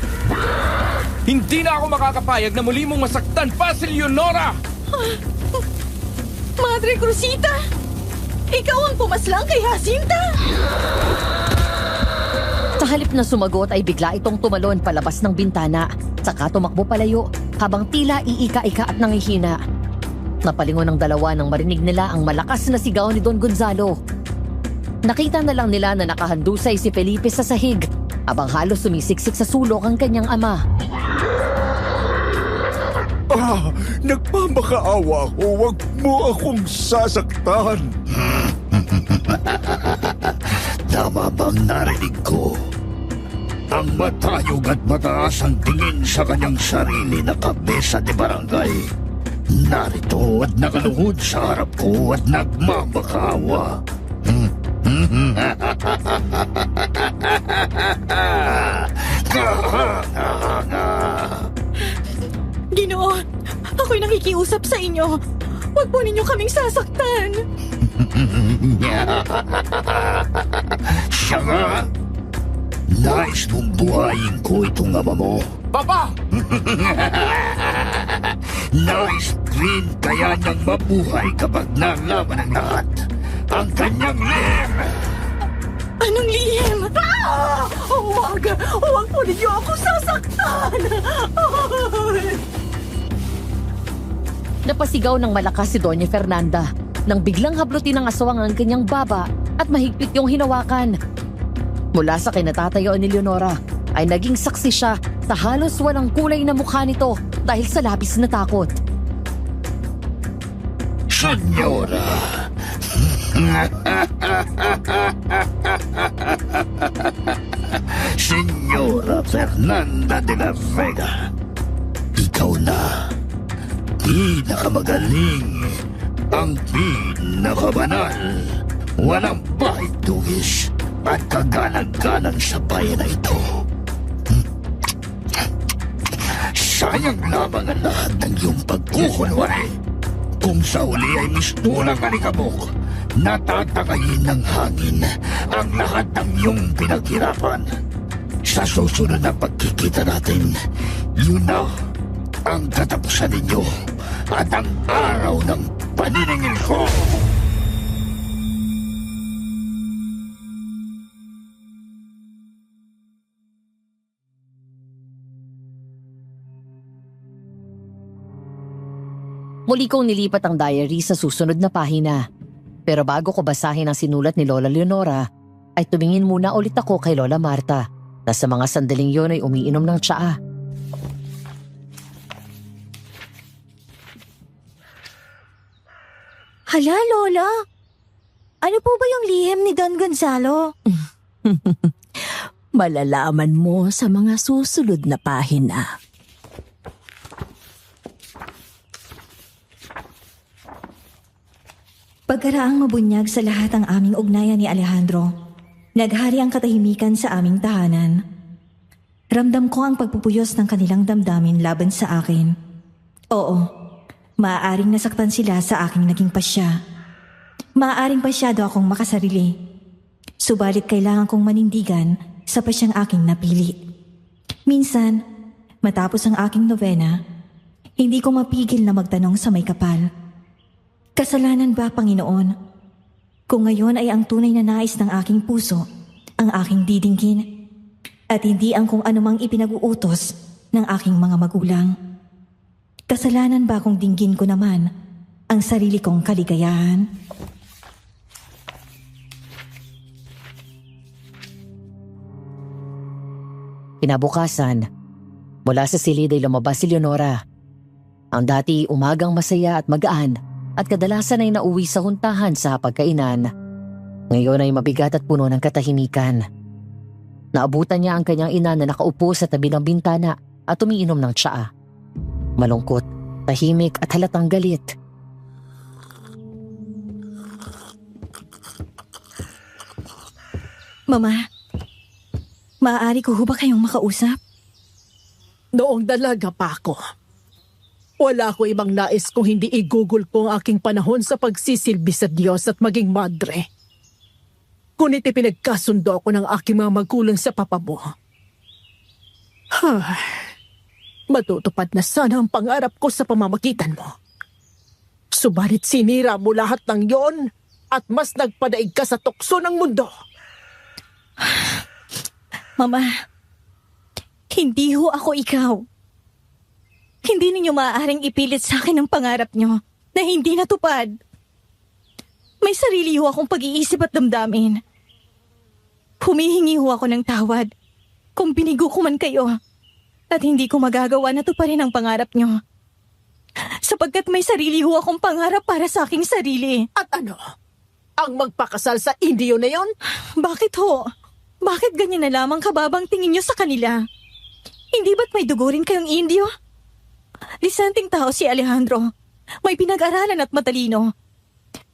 Hindi na ako makakapayag na muli mong masaktan pa si Leonora! Madre Cruzita! Ikaw ang pumaslang kay Jacinta! Sa halip na sumagot ay bigla itong tumalon palabas ng bintana, saka tumakbo palayo habang tila iika-ika at nangihina. Napalingon ng dalawa nang marinig nila ang malakas na sigaw ni Don Gonzalo. Nakita na lang nila na nakahandusay si Felipe sa sahig habang halos sumisiksik sa sulok ang kanyang ama. Nagmamakaawa ako. Huwag mo akong sasaktan. Tama bang narinig ko? Ang matayog at mataas ang tingin sa kanyang sarili na kabesa de barangay. Narito at nakaluhod sa harap ko at nagmamakaawa. Ginoo, ako'y nakikiusap sa inyo. Huwag po ninyo kaming sasaktan. Siya nga! Nais mong buhayin ko itong ama mo. Papa! Nais rin kaya niyang mabuhay kapag nalaman ng lahat ang kanyang lihim. Anong lihim? Huwag! Huwag po ninyo ako sasaktan! Napasigaw ng malakas si Doña Fernanda nang biglang hablutin ng aswang ang kanyang baba at mahigpit yung hinawakan. Mula sa kinatatayo ni Leonora ay naging saksi siya sa halos walang kulay na mukha nito dahil sa labis na takot. Senyora! Senyora Fernanda de la Vega, ikaw na. Pinakamagaling, ang pinakabanal, walang bahid dugis at kagalang-galang sa bayan na ito. Sayang lamang ang lahat ng iyong pagkukunwari. Kung sa huli ay mistulang alikabok, natatakayin ng hangin ang lahat ng iyong pinaghirapan. Sa susunod na pagkikita natin, yun na ang katapusan ninyo at ang araw ng paniningil ko. Muli kong nilipat ang diary sa susunod na pahina. Pero bago ko basahin ang sinulat ni Lola Leonora, ay tumingin muna ulit ako kay Lola Marta na sa mga sandaling yon ay umiinom ng tsaa. Hala, Lola. Ano po ba yung lihim ni Don Gonzalo? Malalaman mo sa mga susunod na pahina. Pagkaraang mabunyag sa lahat ang aming ugnayan ni Alejandro, naghari ang katahimikan sa aming tahanan. Ramdam ko ang pagpupuyos ng kanilang damdamin laban sa akin. Oo, maaaring nasaktan sila sa aking naging pasya. Maaaring pasyado akong makasarili. Subalit kailangan kong manindigan sa pasyang aking napili. Minsan, matapos ang aking novena, hindi ko mapigil na magtanong sa may kapal. Kasalanan ba, Panginoon? Kung ngayon ay ang tunay na nais ng aking puso, ang aking didinggin, at hindi ang kung anumang ipinag-uutos ng aking mga magulang. Kasalanan ba kung dinggin ko naman ang sarili kong kaligayahan? Kinabukasan, mula sa silid ay lumabas si Leonora. Ang dati umagang masaya at magaan at kadalasan ay nauwi sa huntahan sa pagkainan. Ngayon ay mabigat at puno ng katahimikan. Naabutan niya ang kanyang ina na nakaupo sa tabi ng bintana at umiinom ng tsaa. Malungkot, tahimik at halatang galit. Mama, maaari ko ho ba kayong makausap? Noong dalaga pa ako, wala ko ibang nais kung hindi igugol ko ang aking panahon sa pagsisilbi sa Diyos at maging madre. Ngunit ipinagkasundo ako ng aking mga magulang sa papabo. Matutupad na sana ang pangarap ko sa pamamagitan mo. Subalit sinira mo lahat ng yon at mas nagpadaig ka sa tukso ng mundo. Mama, hindi ho ako ikaw. Hindi ninyo maaaring ipilit sa akin ang pangarap nyo na hindi natupad. May sarili ho akong pag-iisip at damdamin. Humihingi ho ako ng tawad kung binigo ko man kayo at hindi ko magagawa na tuparin ang pangarap nyo. Sapagkat may sarili ho akong pangarap para sa aking sarili. At ano? Ang magpakasal sa Indio na yon? Bakit ho? Bakit ganyan na lamang kababang tingin niyo sa kanila? Hindi ba't may dugo rin kayong Indio? Disenteng tao si Alejandro. May pinag-aralan at matalino.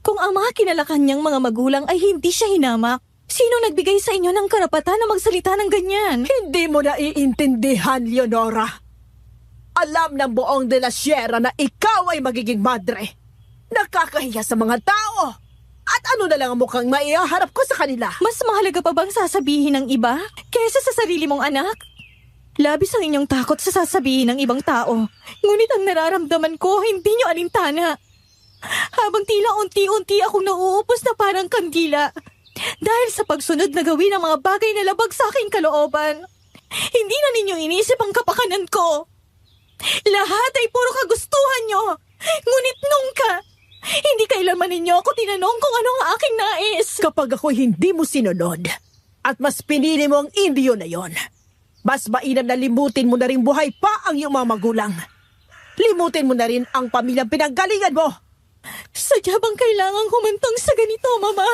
Kung ang mga kinalakan niyang mga magulang ay hindi siya hinamak, sino nagbigay sa inyo ng karapatan na magsalita ng ganyan? Hindi mo naiintindihan, Leonora. Alam ng buong de la Sierra na ikaw ay magiging madre. Nakakahiya sa mga tao. At ano na lang ang mukhang maiharap ko sa kanila? Mas mahalaga pa bang sasabihin ng iba kaysa sa sarili mong anak? Labis ang inyong takot sa sasabihin ng ibang tao. Ngunit ang nararamdaman ko, hindi nyo alintana. Habang tila unti-unti akong nauupos na parang kandila. Dahil sa pagsunod na gawin ang mga bagay na labag sa aking kalooban. Hindi na ninyo inisip ang kapakanan ko. Lahat ay puro kagustuhan nyo. Ngunit nungka, hindi kailanman ninyo ako tinanong kung ano ang aking nais. Kapag ako hindi mo sinunod at mas pinili mo ang Indio na yon, mas mainam na limutin mo na rin buhay pa ang iyong mga magulang. Limutin mo na rin ang pamilyang pinanggalingan mo. Sadya bang kailangang humantong sa ganito, Mama?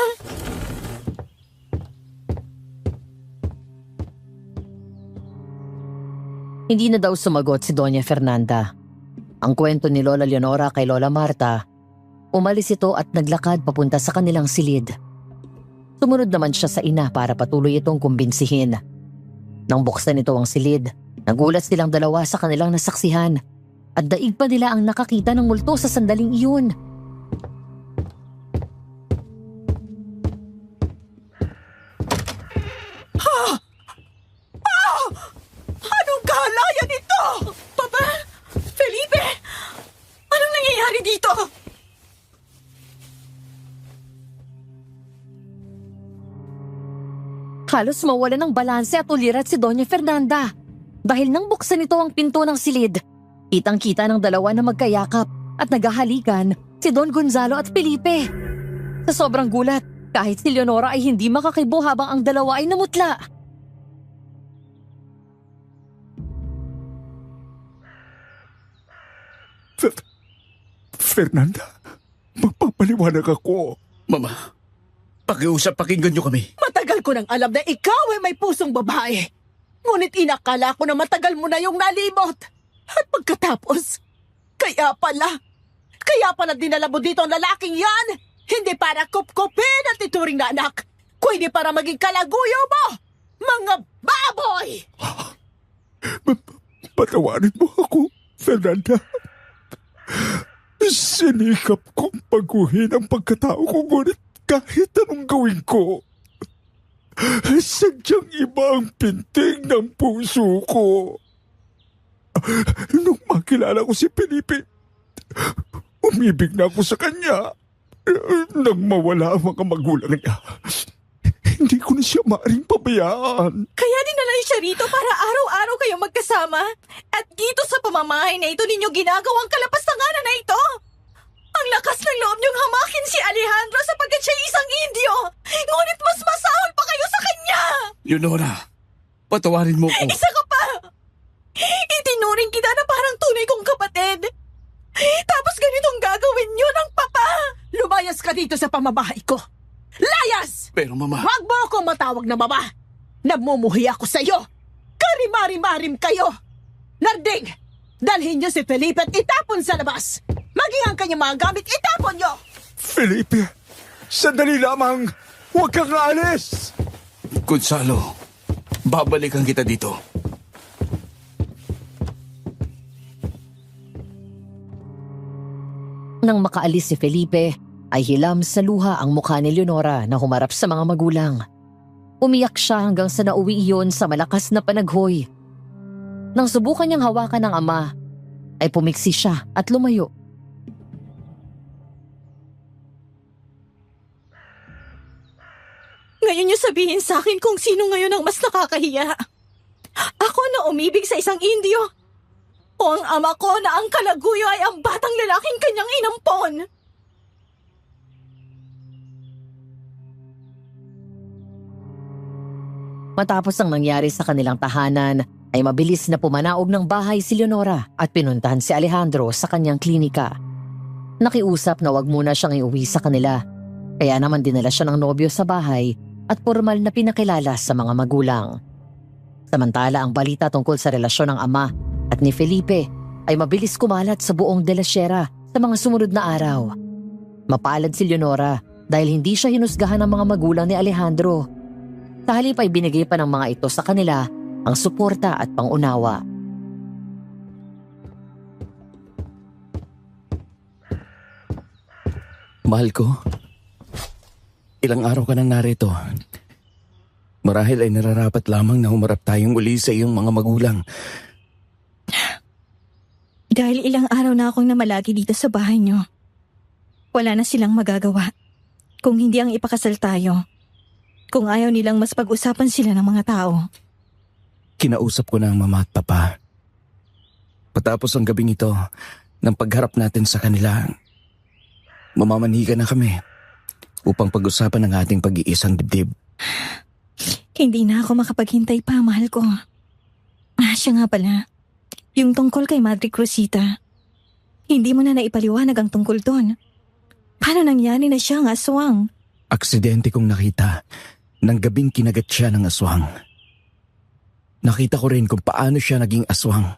Hindi na daw sumagot si Doña Fernanda. Ang kwento ni Lola Leonora kay Lola Marta, umalis ito at naglakad papunta sa kanilang silid. Sumunod naman siya sa ina para patuloy itong kumbinsihin. Nang buksan ito ang silid, nagulat silang dalawa sa kanilang nasaksihan at daig pa nila ang nakakita ng multo sa sandaling iyon. Anong kahalayan ito? Papa! Felipe! Anong nangyayari dito? Halos mawala ng balanse at ulirat si Doña Fernanda. Dahil nang buksan nito ang pinto ng silid, kitang-kita ng dalawa na magkayakap at naghahalikan si Don Gonzalo at Felipe. Sa sobrang gulat, kahit si Leonora ay hindi makakibo habang ang dalawa ay namutla. Fernanda, magpapaliwanag ako. Mama, pakiusap, pakinggan niyo kami. Matagal ko nang alam na ikaw ay may pusong babae. Ngunit inakala ko na matagal mo na yung nalimot. At pagkatapos, kaya pala dinala mo dito ang lalaking yan. Hindi para kupkupin at ituring na anak, kundi para maging kalaguyo mo. Mga baboy! Patawarin mo ako, Fernanda. Sinikap kong baguhin ang pagkatao ko, ngunit kahit anong gawin ko, sadyang iba ang pintig ng puso ko. Nung makilala ko si Felipe, umibig na ako sa kanya. Nang mawala ang mga magulang niya, hindi ko na siya maaaring pabayaan. Kaya dinala siya rito para araw-araw kayong magkasama. At dito sa pamamahay na ito ninyo ginagawang kalapastanganan na ito. Ang lakas ng loob niyong hamakin si Alejandro sapagkat siya isang Indio. Ngunit mas masahol pa kayo sa kanya. Leonora, patawarin mo ko. Isa ka pa! Itinuring kita na parang tunay kong kapatid. Tapos ganitong gagawin niyo ng papa. Lumayas ka dito sa pamabahay ko. Layas! Pero mama... Huwag mo ako matawag na mama. Namumuhi ako sa iyo. Karimari-marim kayo. Narding, dalhin niyo si Felipe at itapon sa labas. Maging ang kanyang mga gamit, itapon niyo. Felipe, sandali lamang. Huwag kang aalis. Gonzalo, babalikan kita dito. Nang makaalis si Felipe, ay hilam sa luha ang mukha ni Leonora na humarap sa mga magulang. Umiyak siya hanggang sa nauwi iyon sa malakas na panaghoy. Nang subukan niyang hawakan ng ama, ay pumiksi siya at lumayo. Ngayon niyo sabihin sa akin kung sino ngayon ang mas nakakahiya. Ako na umibig sa isang Indio. O ang ama ko na ang kalaguyo ay ang batang lalaking kanyang inampon. Matapos ang nangyari sa kanilang tahanan, ay mabilis na pumanaog ng bahay si Leonora at pinuntahan si Alejandro sa kanyang klinika. Nakiusap na wag muna siyang iuwi sa kanila, kaya naman dinala siya ng nobyo sa bahay at formal na pinakilala sa mga magulang. Samantala ang balita tungkol sa relasyon ng ama at ni Felipe ay mabilis kumalat sa buong De La Sierra sa mga sumunod na araw. Mapalad si Leonora dahil hindi siya hinusgahan ng mga magulang ni Alejandro. Sa halip ay binigay pa ng mga ito sa kanila ang suporta at pangunawa. Mahal ko, ilang araw ka nang narito. Marahil ay nararapat lamang na humarap tayong uli sa iyong mga magulang. Dahil ilang araw na akong namalagi dito sa bahay niyo. Wala na silang magagawa kung hindi ang ipakasal tayo. Kung ayaw nilang mas pag-usapan sila ng mga tao. Kinausap ko na ang mama at papa. Patapos ang gabing ito, ng pagharap natin sa kanila, mamamanhikan na kami upang pag-usapan ang ating pag-iisang dibdib. Hindi na ako makapaghintay pa, mahal ko. Siya nga pala. Yung tungkol kay Madre Cruzita. Hindi mo na naipaliwanag ang tungkol doon. Paano nangyari na siya ang aswang? Aksidente kong nakita nang gabing kinagat siya ng aswang. Nakita ko rin kung paano siya naging aswang.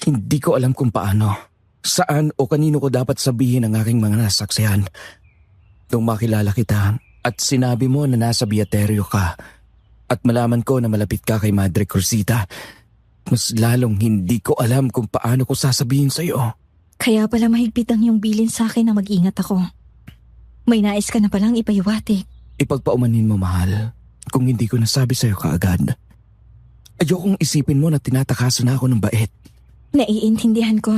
Hindi ko alam kung paano, saan o kanino ko dapat sabihin ang aking mga nasaksihan. Nung makilala kita at sinabi mo na nasa Biaterio ka at malaman ko na malapit ka kay Madre Cruzita, mas lalong hindi ko alam kung paano ko sasabihin sa iyo. Kaya pala mahigpit ang iyong bilin sa akin na mag-ingat ako. May nais ka na palang ipayuwatik. Ipagpaumanin mo, mahal, kung hindi ko nasabi sa iyo kaagad. Ayokong isipin mo na tinatakasan na ako ng bait. Naiintindihan ko.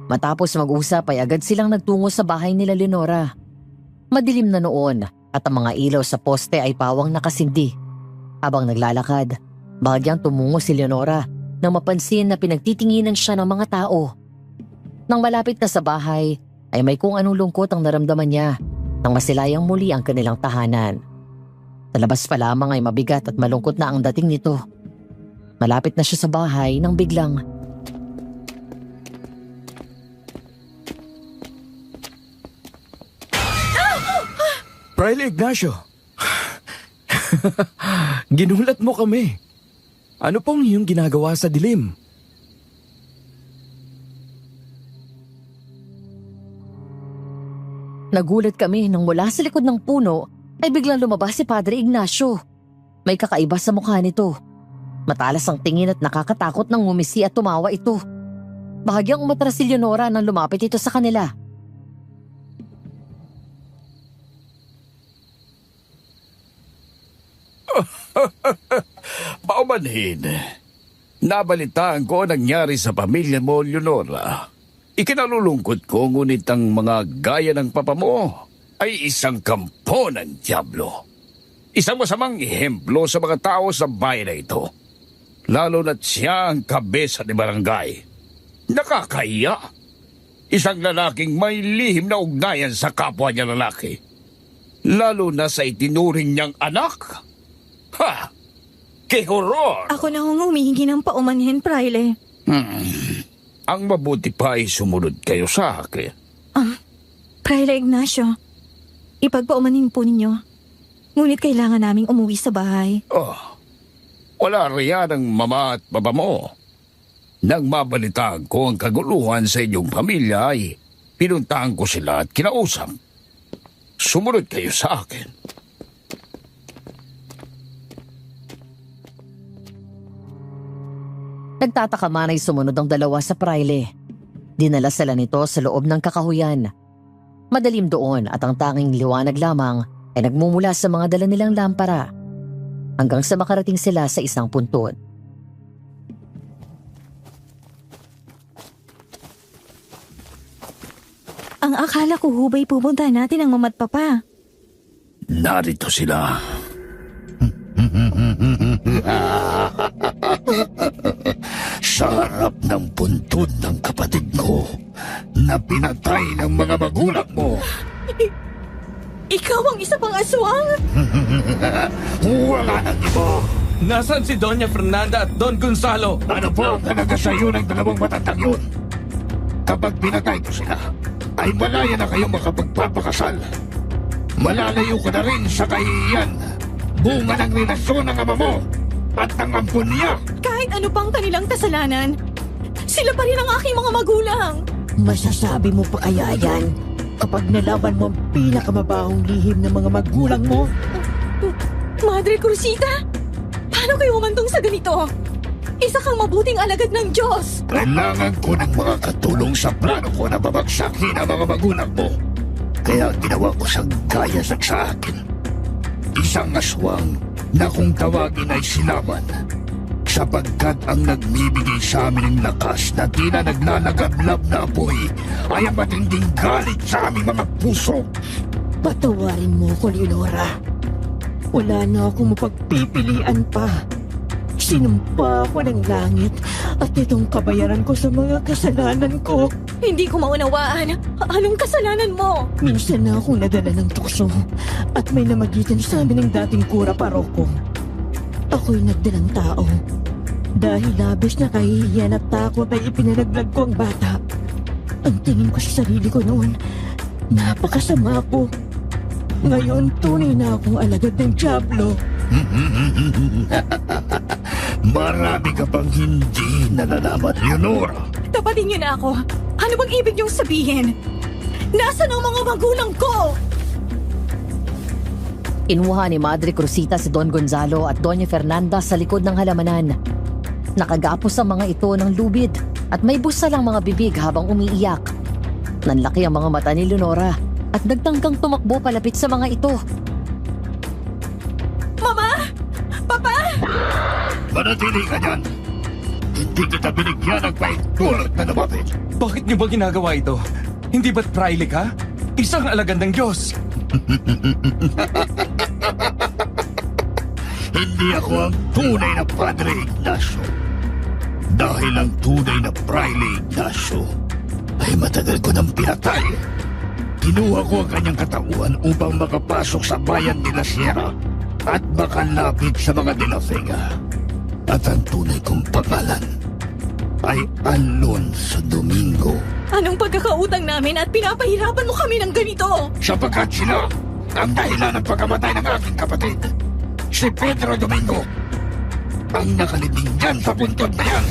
Matapos mag-usap ay agad silang nagtungo sa bahay nila Leonora. Madilim na noon at ang mga ilaw sa poste ay pawang nakasindi. Habang naglalakad, bahagyang tumungo si Leonora nang mapansin na pinagtitinginan siya ng mga tao. Nang malapit na sa bahay, ay may kung anong lungkot ang naramdaman niya nang masilayang muli ang kanilang tahanan. Sa labas pa lamang ay mabigat at malungkot na ang dating nito. Malapit na siya sa bahay nang biglang Fraile Ignacio, ginulat mo kami. Ano pong iyong ginagawa sa dilim? nagulat kami nang mula sa likod ng puno ay biglang lumabas si Padre Ignacio. May kakaiba sa mukha nito. Matalas ang tingin at nakakatakot nang ngumisi at tumawa ito. Bahagyang umatras si Leonora nang lumapit ito sa kanila. Paumanhin, nabalitaan ko ang nangyari sa pamilya mo, Leonora. Ikinalulungkot ko ngunit ang mga gaya ng papa mo ay isang kampo ng dyablo. Isang masamang ehemplo sa mga tao sa bayan na ito. Lalo na't siya ang kabesa ni barangay. Nakakahiya. Isang lalaking may lihim na ugnayan sa kapwa niya lalaki. Lalo na sa itinuring niyang anak. Ha! Kehoror! Ako na humihingi ng paumanhin, Fraile. Ang mabuti pa ay sumunod kayo sa akin. Fraile Ignacio, ipagpaumanhin po ninyo. Ngunit kailangan naming umuwi sa bahay. Wala riyan ang mama at baba mo. Nang mabalitaan ko ang kaguluhan sa inyong pamilya ay pinuntahan ko sila at kinausap. Sumunod kayo sa akin. Nagtataka man ay sumunod ang dalawa sa praile. Dinala sila nito sa loob ng kakahuyan. Madalim doon at ang tanging liwanag lamang ay nagmumula sa mga dala nilang lampara. Hanggang sa makarating sila sa isang puntod. Ang akala ko hubay pupunta natin ang mama at papa. Narito sila. Sa harap ng puntod ng kapatid ko na pinatay ng mga magulang mo. Ikaw ang isa pang aswang? Wala nang iba. Nasaan si Doña Fernanda at Don Gonzalo? Ano po ang talaga sa iyo ng dalawang matatang yun? Kapag pinatay ko sila, ay malaya na kayo makapagpapakasal. Malalayo ka na rin sa kahihiyan. Bunga ng relasyon ng ama mo at ng ampon niya. Kahit ano pang kanilang kasalanan, sila pa rin ang aking mga magulang. Masasabi mo pa kaya yan kapag nalaman mo ang pinakamabahong lihim ng mga magulang mo? Madre Cruzita, paano kayo umantong sa ganito? Isa kang mabuting alagad ng Diyos. Kailangan ko ng mga katulong sa plano ko na babagsakin ang mga magulang mo. Kaya ginawa ko siyang gaya sa akin. Isang aswang na kung tawagin ay silaban. Sapagkat ang nagbibigay sa amin ng lakas na tila naglalagablab na apoy ay ang matinding galit sa aming mga puso. Patawarin mo ko, Leonora. Wala na akong mapagpipilian pa. Sinumpa ako ng langit at itong kabayaran ko sa mga kasalanan ko. Hindi ko maunawaan. Anong kasalanan mo? Minsan na akong nadala ng tukso at may namagitan sa amin ng dating kura paroko. Ako'y nagdalang tao. Dahil labis na kahihiyan at takot ay ipinalaglag ko ang bata. Ang tingin ko sa sarili ko noon, napakasama ko. Ngayon, tunay na akong alagad ng dyablo. Marami ka pang hindi nalalaman, Leonora. Tapatin niyo na ako. Ano bang ibig niyong sabihin? Nasaan ang mga magulang ko? Inuha ni Madre Cruzita si Don Gonzalo at Doña Fernanda sa likod ng halamanan. Nakagapos ang mga ito ng lubid at may busa lang mga bibig habang umiiyak. Nanlaki ang mga mata ni Leonora at nagtangkang tumakbo palapit sa mga ito. Mama! Papa! Manatili ka dyan. Hindi kita binigyan ng paintulot na lumapit. Bakit niyo ba ginagawa ito? Hindi ba't praile ka? Isang alagad ng Diyos. Hindi ako ang tunay na Padre Ignacio. Dahil ang tunay na Fraile Ignacio ay matagal ko nang pinatay. Kinuha ko ang kanyang katauhan upang makapasok sa bayan de la Sierra at makalapit sa mga de la Vega. At ang tunay kong pangalan ay Alonso Domingo. Anong pagkakautang namin at pinapahirapan mo kami ng ganito? Sapagkat sila ang dahilan ng pagkamatay ng aking kapatid, si Pedro Domingo. Ang nakalibing dyan sa puntod na yan.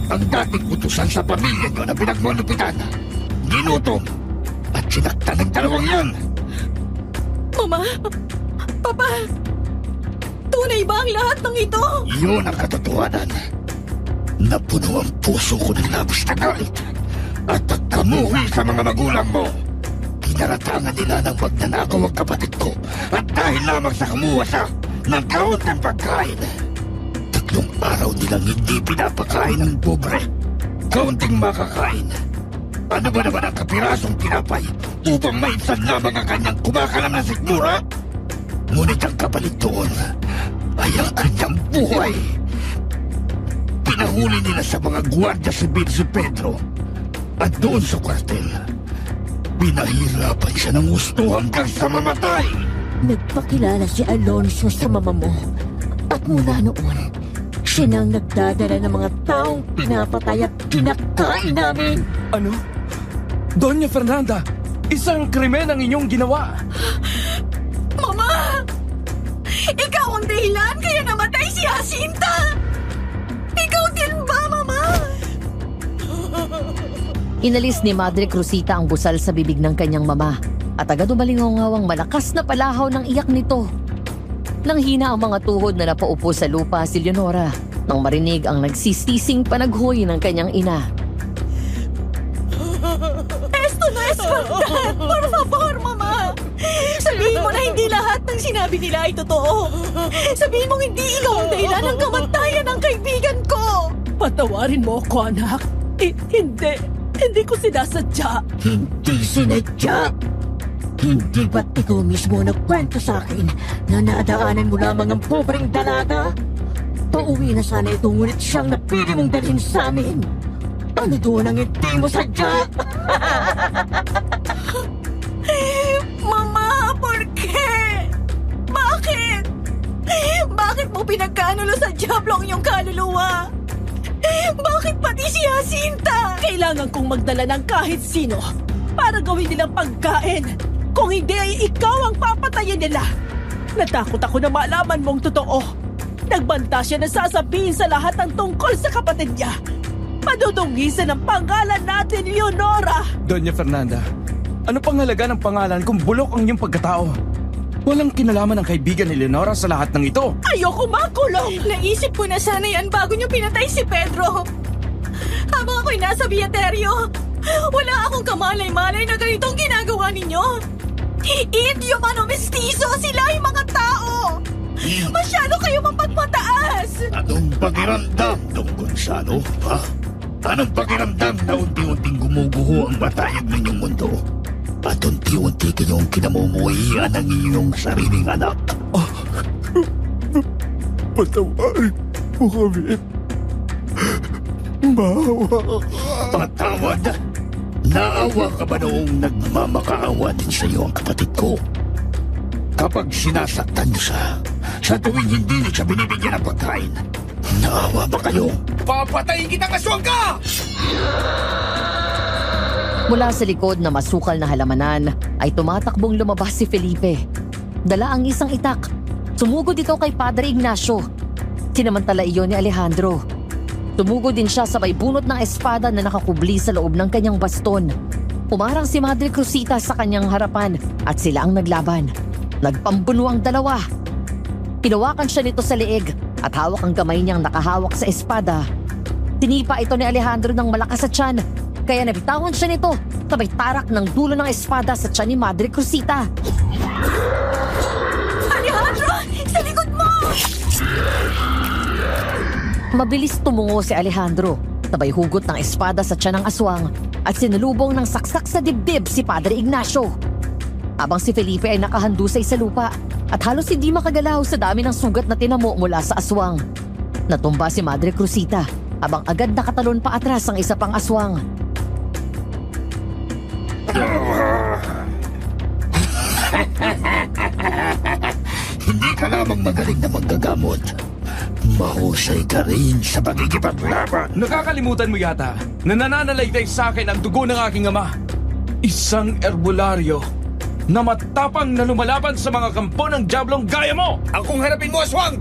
Ang dating utusan sa pamilya nyo na pinagmulupitan, ginutom at sinaktan ng dalawang yan. Mama! Papa! Tunay ba ang lahat ng ito? Yun ang katotohanan. Napuno ang puso ko ng labis na galit at pagkamuhi sa mga magulang mo. Kinaratangan nila ng magnanakaw ang kapatid ko at dahil lamang sa kamuha siya ng kaunting pagkain. 3 araw nilang hindi pinapakain ng pobre. Kaunting makakain. Ano ba naman ang kapirasong tinapay upang maibsan lamang ang kanyang kumakalam na sikmura? Ngunit ang kapalit doon ay ang kanyang buhay. Pinahuli nila sa mga gwardiya sibil si Pedro at doon sa kwartel. Pinahirapan siya ng gusto hanggang sa mamatay. Nagpakilala si Alonso sa mama mo. At mula noon, siya nang nagdadala ng mga taong pinapatay at kinakain namin. Ano? Doña Fernanda, isang krimen ang inyong ginawa. Mama! Ikaw ang dahilan kaya namatay si Jacinta! Ikaw din ba, Mama? Inalis ni Madre Cruzita ang busal sa bibig ng kanyang mama at agad umalingaw ang malakas na palahaw ng iyak nito. Nang hina ang mga tuhod na napaupo sa lupa si Leonora nang marinig ang nagsisising panaghoy ng kanyang ina. Esto no es verdad! Por favor, Mama! Sabihin mo na hindi lahat ng sinabi nila ay totoo. Sabihin mo hindi ikaw ang dahilan ng kamatayan ng kaibigan ko. Patawarin mo ako, anak. Hindi ko sinasadya. Hindi sinadya. Hindi ba't ikaw mismo nagkwento sa akin na nadaanan mo lamang ang pobreng dalaga? Pauwi na sana ito ngunit siyang napili mong dalhin sa amin. Ano doon ang hindi mo sadya? Mama, por pinagkaanulo sa Diablo ang iyong kaluluwa? Bakit pati si Jacinta? Kailangan kong magdala ng kahit sino para gawin nilang pagkain. Kung hindi ay ikaw ang papatayin nila. Natakot ako na malaman mong totoo. Nagbanta siya na sasabihin sa lahat ang tungkol sa kapatid niya. Padudungisan ang pangalan natin, Leonora! Doña Fernanda, ano pang halaga ng pangalan kung bulok ang iyong pagkatao? Walang kinalaman ng kaibigan ni Leonora sa lahat ng ito. Ayoko makulong! Naisip ko na sana yan bago niyo pinatay si Pedro. Habang ako'y nasa Biaterio, wala akong kamalay-malay na ganitong ginagawa ninyo. Indio man o mestizo, sila ay mga tao! Masyado kayo mapagmataas! Anong pakiramdam, Don Gonzalo? Ha? Anong pakiramdam na unti-unting gumuguho ang batayag ninyong mundo? At unti-unti kayong kinamumuhian ng inyong sariling anak? Patawarin mo kami. Maawa. Patawad? Naawa ka ba noong nagmamakaawa din sa iyo ang kapatid ko? Kapag sinasaktan niyo siya, sa tuwing hindi niyo siya binibigyan ng pagkain, naawa ba kayo? Papatayin kitang aswang ka! Mula sa likod na masukal na halamanan ay tumatakbong lumabas si Felipe. Dala ang isang itak. Sumugod ito kay Padre Ignacio. Sinamantala iyon ni Alejandro. Tumugod din siya sa may bunot ng espada na nakakubli sa loob ng kanyang baston. Pumarang si Madre Cruzita sa kanyang harapan at sila ang naglaban. Nagpambuno ang dalawa. Pinawakan siya nito sa leeg at hawak ang kamay niyang nakahawak sa espada. Tinipa ito ni Alejandro ng malakas sa tiyan, kaya nabitawan siya nito sabay tarak ng dulo ng espada sa tiyan ni Madre Cruzita. Alejandro! Sa likod mo! Mabilis tumungo si Alejandro, sabay hugot ng espada sa tiyan ng aswang at sinalubong ng saksak sa dibdib si Padre Ignacio. Habang si Felipe ay nakahandusay sa lupa at halos hindi makagalaw sa dami ng sugat na tinamo mula sa aswang. Natumba si Madre Cruzita habang agad nakatalon pa atras ang isa pang aswang. Hindi ka lamang magaling na maggagamot. Mahusay ka rin sa pagkikipaglaban. Nakakalimutan mo yata na nananalaytay sa akin ang dugo ng aking ama. Isang erbularyo na matapang na lumalaban sa mga kampo ng Diablong gaya mo! Akong harapin mo, aswang!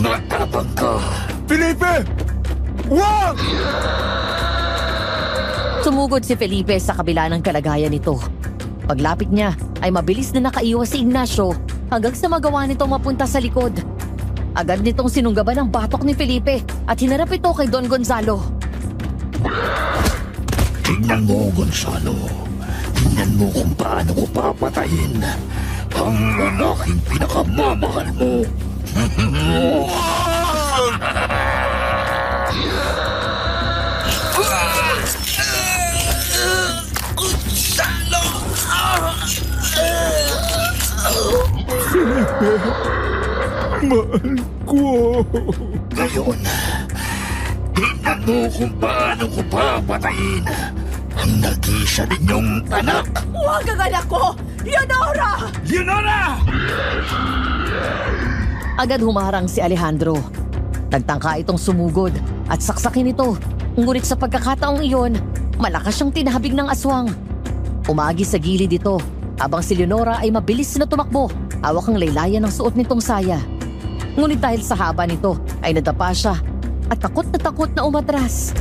Matapang ka! Felipe! Wag! Sumugod si Felipe sa kabila ng kalagayan nito. Paglapit niya ay mabilis na nakaiwas si Ignacio hanggang sa magawa nitong mapunta sa likod. Agad nitong sinunggaban ang batok ni Felipe at hinarap ito kay Don Gonzalo. Tingnan mo, Gonzalo. Tingnan mo kung paano ko papatayin ang lalaking pinakamamahal mo. Felipe! Mahal ko! Ngayon, tingnan mo kung paano ko papatayin ang nag-isa ninyong anak. Huwag ang anak ko! Leonora! Leonora! Agad humarang si Alejandro. Nagtangka itong sumugod at saksakin ito. Ngunit sa pagkakataong iyon, malakas siyang tinabig ng aswang. Umagi sa gilid ito habang si Leonora ay mabilis na tumakbo. Hawak ang laylayan ng suot nitong saya. Ngunit dahil sa haba nito ay nadapa siya at takot na umatras.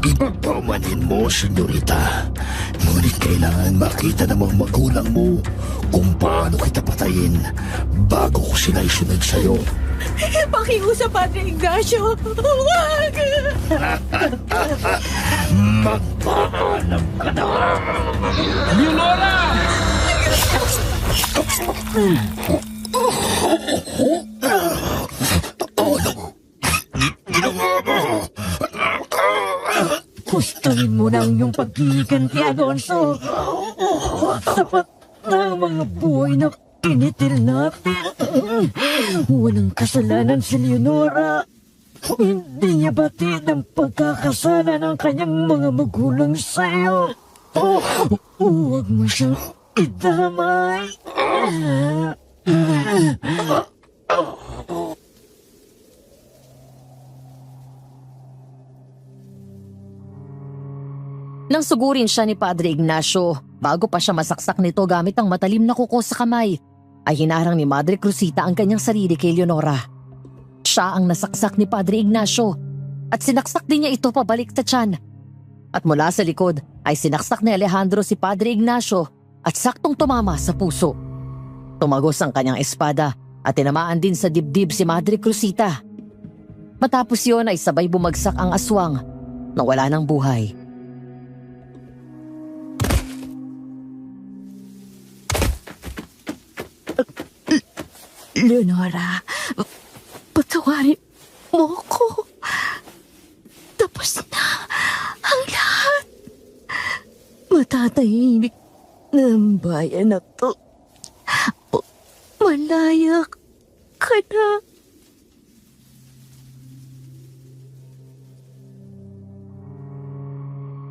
Ipagpaumanhin mo, senyorita. Ngunit kailangan makita ng mga magulang mo kung paano kita patayin bago ko sila isunod sa'yo. Pakiusap, Padre Ignacio. Huwag! Magpaalam ka na! Leonora! Ginawa mo! Gustuhin mo na ang iyong pagkiganti, Alonso. Sapat na ang mga buhay na pinitil natin. Walang kasalanan si Leonora. Hindi niya batid ang pagkakasala ng kanyang mga magulang sa'yo. Huwag mo siyang Damay! Nang sugurin siya ni Padre Ignacio, bago pa siya masaksak nito gamit ang matalim na kuko sa kamay, ay hinarang ni Madre Cruzita ang kanyang sarili kay Leonora. Siya ang nasaksak ni Padre Ignacio at sinaksak din niya ito pabalik sa tiyan. At mula sa likod ay sinaksak ni Alejandro si Padre Ignacio at saktong tumama sa puso. Tumagos ang kanyang espada at tinamaan din sa dibdib si Madre Cruzita. Matapos yon ay sabay bumagsak ang aswang na wala ng buhay. Leonora, patawarin mo ko. Tapos na ang lahat. Matatahimik ng bayan na to. Malaya ka na.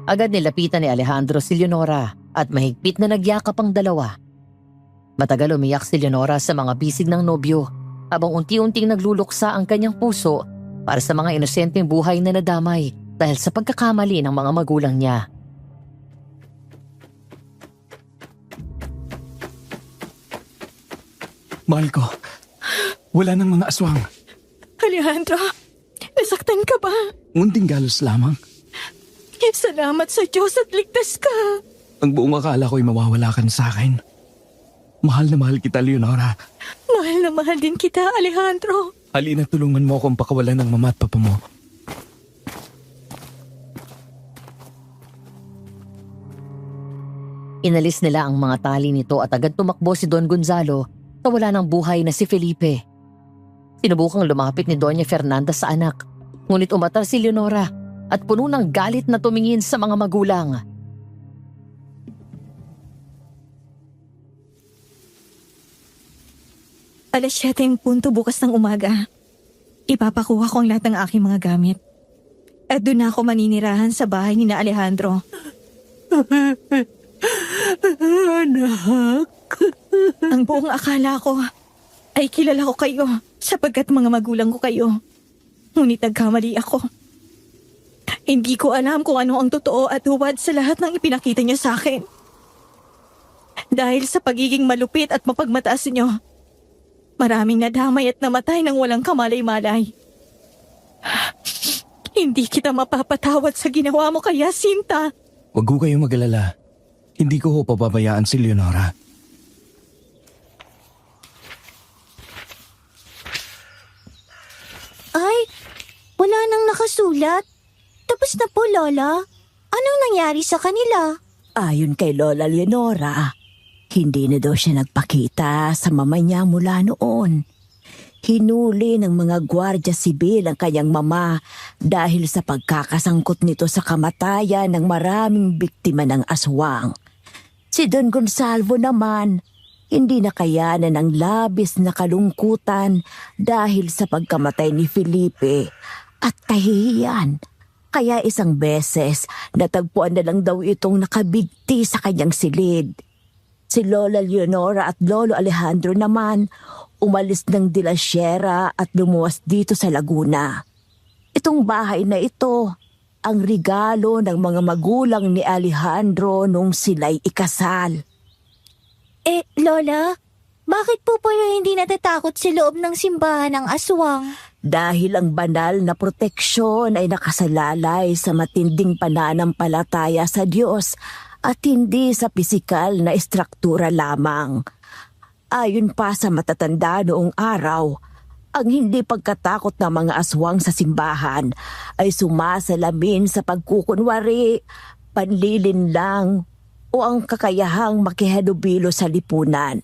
Agad nilapitan ni Alejandro si Leonora at mahigpit na nagyakap ang dalawa. Matagal umiyak si Leonora sa mga bisig ng nobyo habang unti-unting nagluluksa ang kanyang puso para sa mga inosenteng buhay na nadamay dahil sa pagkakamali ng mga magulang niya. Mahal ko, wala nang mga aswang. Alejandro, nasaktan ka ba? Ngunting galos lamang. Salamat sa Diyos at ligtas ka. Ang buong akala ko'y mawawala ka na sa akin. Mahal na mahal kita, Leonora. Mahal na mahal din kita, Alejandro. Halina, tulungan mo akong pakawalan ng mama at papa mo. Inalis nila ang mga tali nito at agad tumakbo si Don Gonzalo sa wala ng buhay na si Felipe. Sinubukang lumapit ni Doña Fernanda sa anak, ngunit umatar si Leonora at puno ng galit na tumingin sa mga magulang. Alas 7:00 bukas ng umaga. Ipapakuha ko ang lahat ng aking mga gamit. At doon na ako maninirahan sa bahay ni na Alejandro. Anak. Ang buong akala ko ay kilala ko kayo sapagkat mga magulang ko kayo. Ngunit nagkamali ako. Hindi ko alam kung ano ang totoo at huwad sa lahat ng ipinakita niyo sa akin. Dahil sa pagiging malupit at mapagmataas niyo, maraming nadamay at namatay ng walang kamalay-malay. Hindi kita mapapatawad sa ginawa mo kay Jacinta. Huwag ko kayong mag-alala. Hindi ko pababayaan si Leonora. Ay, wala nang nakasulat. Tapos na po, Lola. Anong nangyari sa kanila? Ayon kay Lola Leonora, hindi na daw siya nagpakita sa mama niya mula noon. Hinuli ng mga gwardya sibil ang kanyang mama dahil sa pagkakasangkot nito sa kamatayan ng maraming biktima ng aswang. Si Don Gonsalvo naman, hindi nakayanan ng labis na kalungkutan dahil sa pagkamatay ni Felipe at kahihiyan. Kaya isang beses, natagpuan na lang daw itong nakabigti sa kanyang silid. Si Lola Leonora at Lolo Alejandro naman, umalis ng De La Sierra at lumuwas dito sa Laguna. Itong bahay na ito, ang regalo ng mga magulang ni Alejandro nung sila'y ikasal. Lola, bakit po pala hindi natatakot sa loob ng simbahan ng aswang? Dahil ang banal na proteksyon ay nakasalalay sa matinding pananampalataya sa Diyos at hindi sa pisikal na estruktura lamang. Ayon pa sa matatanda noong araw, ang hindi pagkatakot ng mga aswang sa simbahan ay sumasalamin sa pagkukunwari, panlilinlang o ang kakayahang makihalubilo sa lipunan.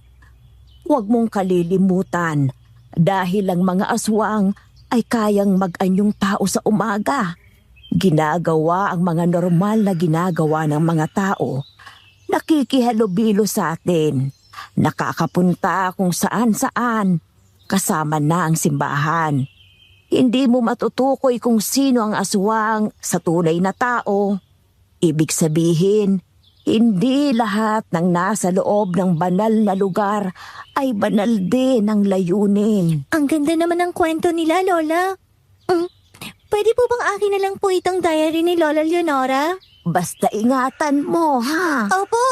Huwag mong kalilimutan dahil ang mga aswang ay kayang mag-anyong tao sa umaga. Ginagawa ang mga normal na ginagawa ng mga tao. Nakikihalubilo sa atin. Nakakapunta kung saan-saan. Kasama na ang simbahan. Hindi mo matutukoy kung sino ang aswang sa tunay na tao. Ibig sabihin, Hindi lahat ng nasa loob ng banal na lugar ay banal din ang layunin. Ang ganda naman ng kwento nila, Lola. Pwede po bang akin na lang po itong diary ni Lola Leonora? Basta ingatan mo, ha? Opo.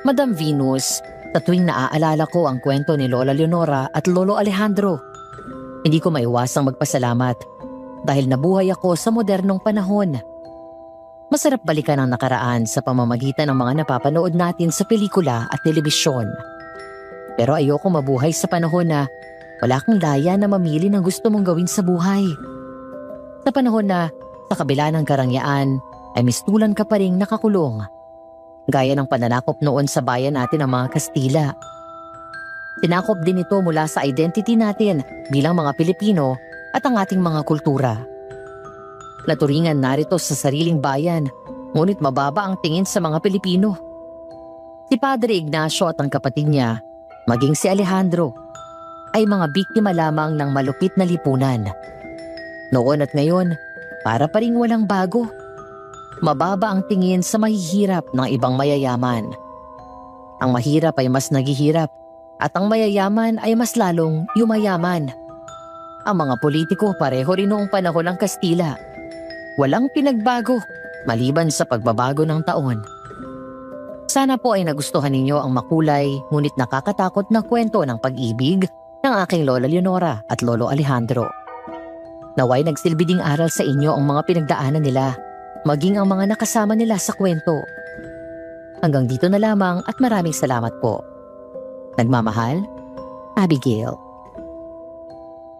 Madam Venus, sa tuwing naaalala ko ang kwento ni Lola Leonora at Lolo Alejandro, hindi ko maiwasang magpasalamat dahil nabuhay ako sa modernong panahon. Masarap balikan ang nakaraan sa pamamagitan ng mga napapanood natin sa pelikula at telebisyon. Pero ayoko mabuhay sa panahon na wala kang daya na mamili ng gusto mong gawin sa buhay. Sa panahon na sa kabila ng karangyaan ay mistulan ka pa ring nakakulong. Gaya ng pananakop noon sa bayan natin ng mga Kastila. Tinakop din ito mula sa identity natin bilang mga Pilipino at ang ating mga kultura. Naturingan narito sa sariling bayan, ngunit mababa ang tingin sa mga Pilipino. Si Padre Ignacio at ang kapatid niya, maging si Alejandro, ay mga biktima lamang ng malupit na lipunan. Noon at ngayon, para pa ring walang bago. Mababa ang tingin sa mahihirap ng ibang mayayaman. Ang mahirap ay mas naghihirap at ang mayayaman ay mas lalong yumayaman. Ang mga politiko pareho rin noong panahon ng Kastila. Walang pinagbago maliban sa pagbabago ng taon. Sana po ay nagustuhan ninyo ang makulay ngunit nakakatakot na kwento ng pag-ibig ng aking Lola Leonora at Lolo Alejandro. Naway nagsilbi ding aral sa inyo ang mga pinagdaanan nila, maging ang mga nakasama nila sa kwento. Hanggang dito na lamang at maraming salamat po. Nagmamahal, Abigail.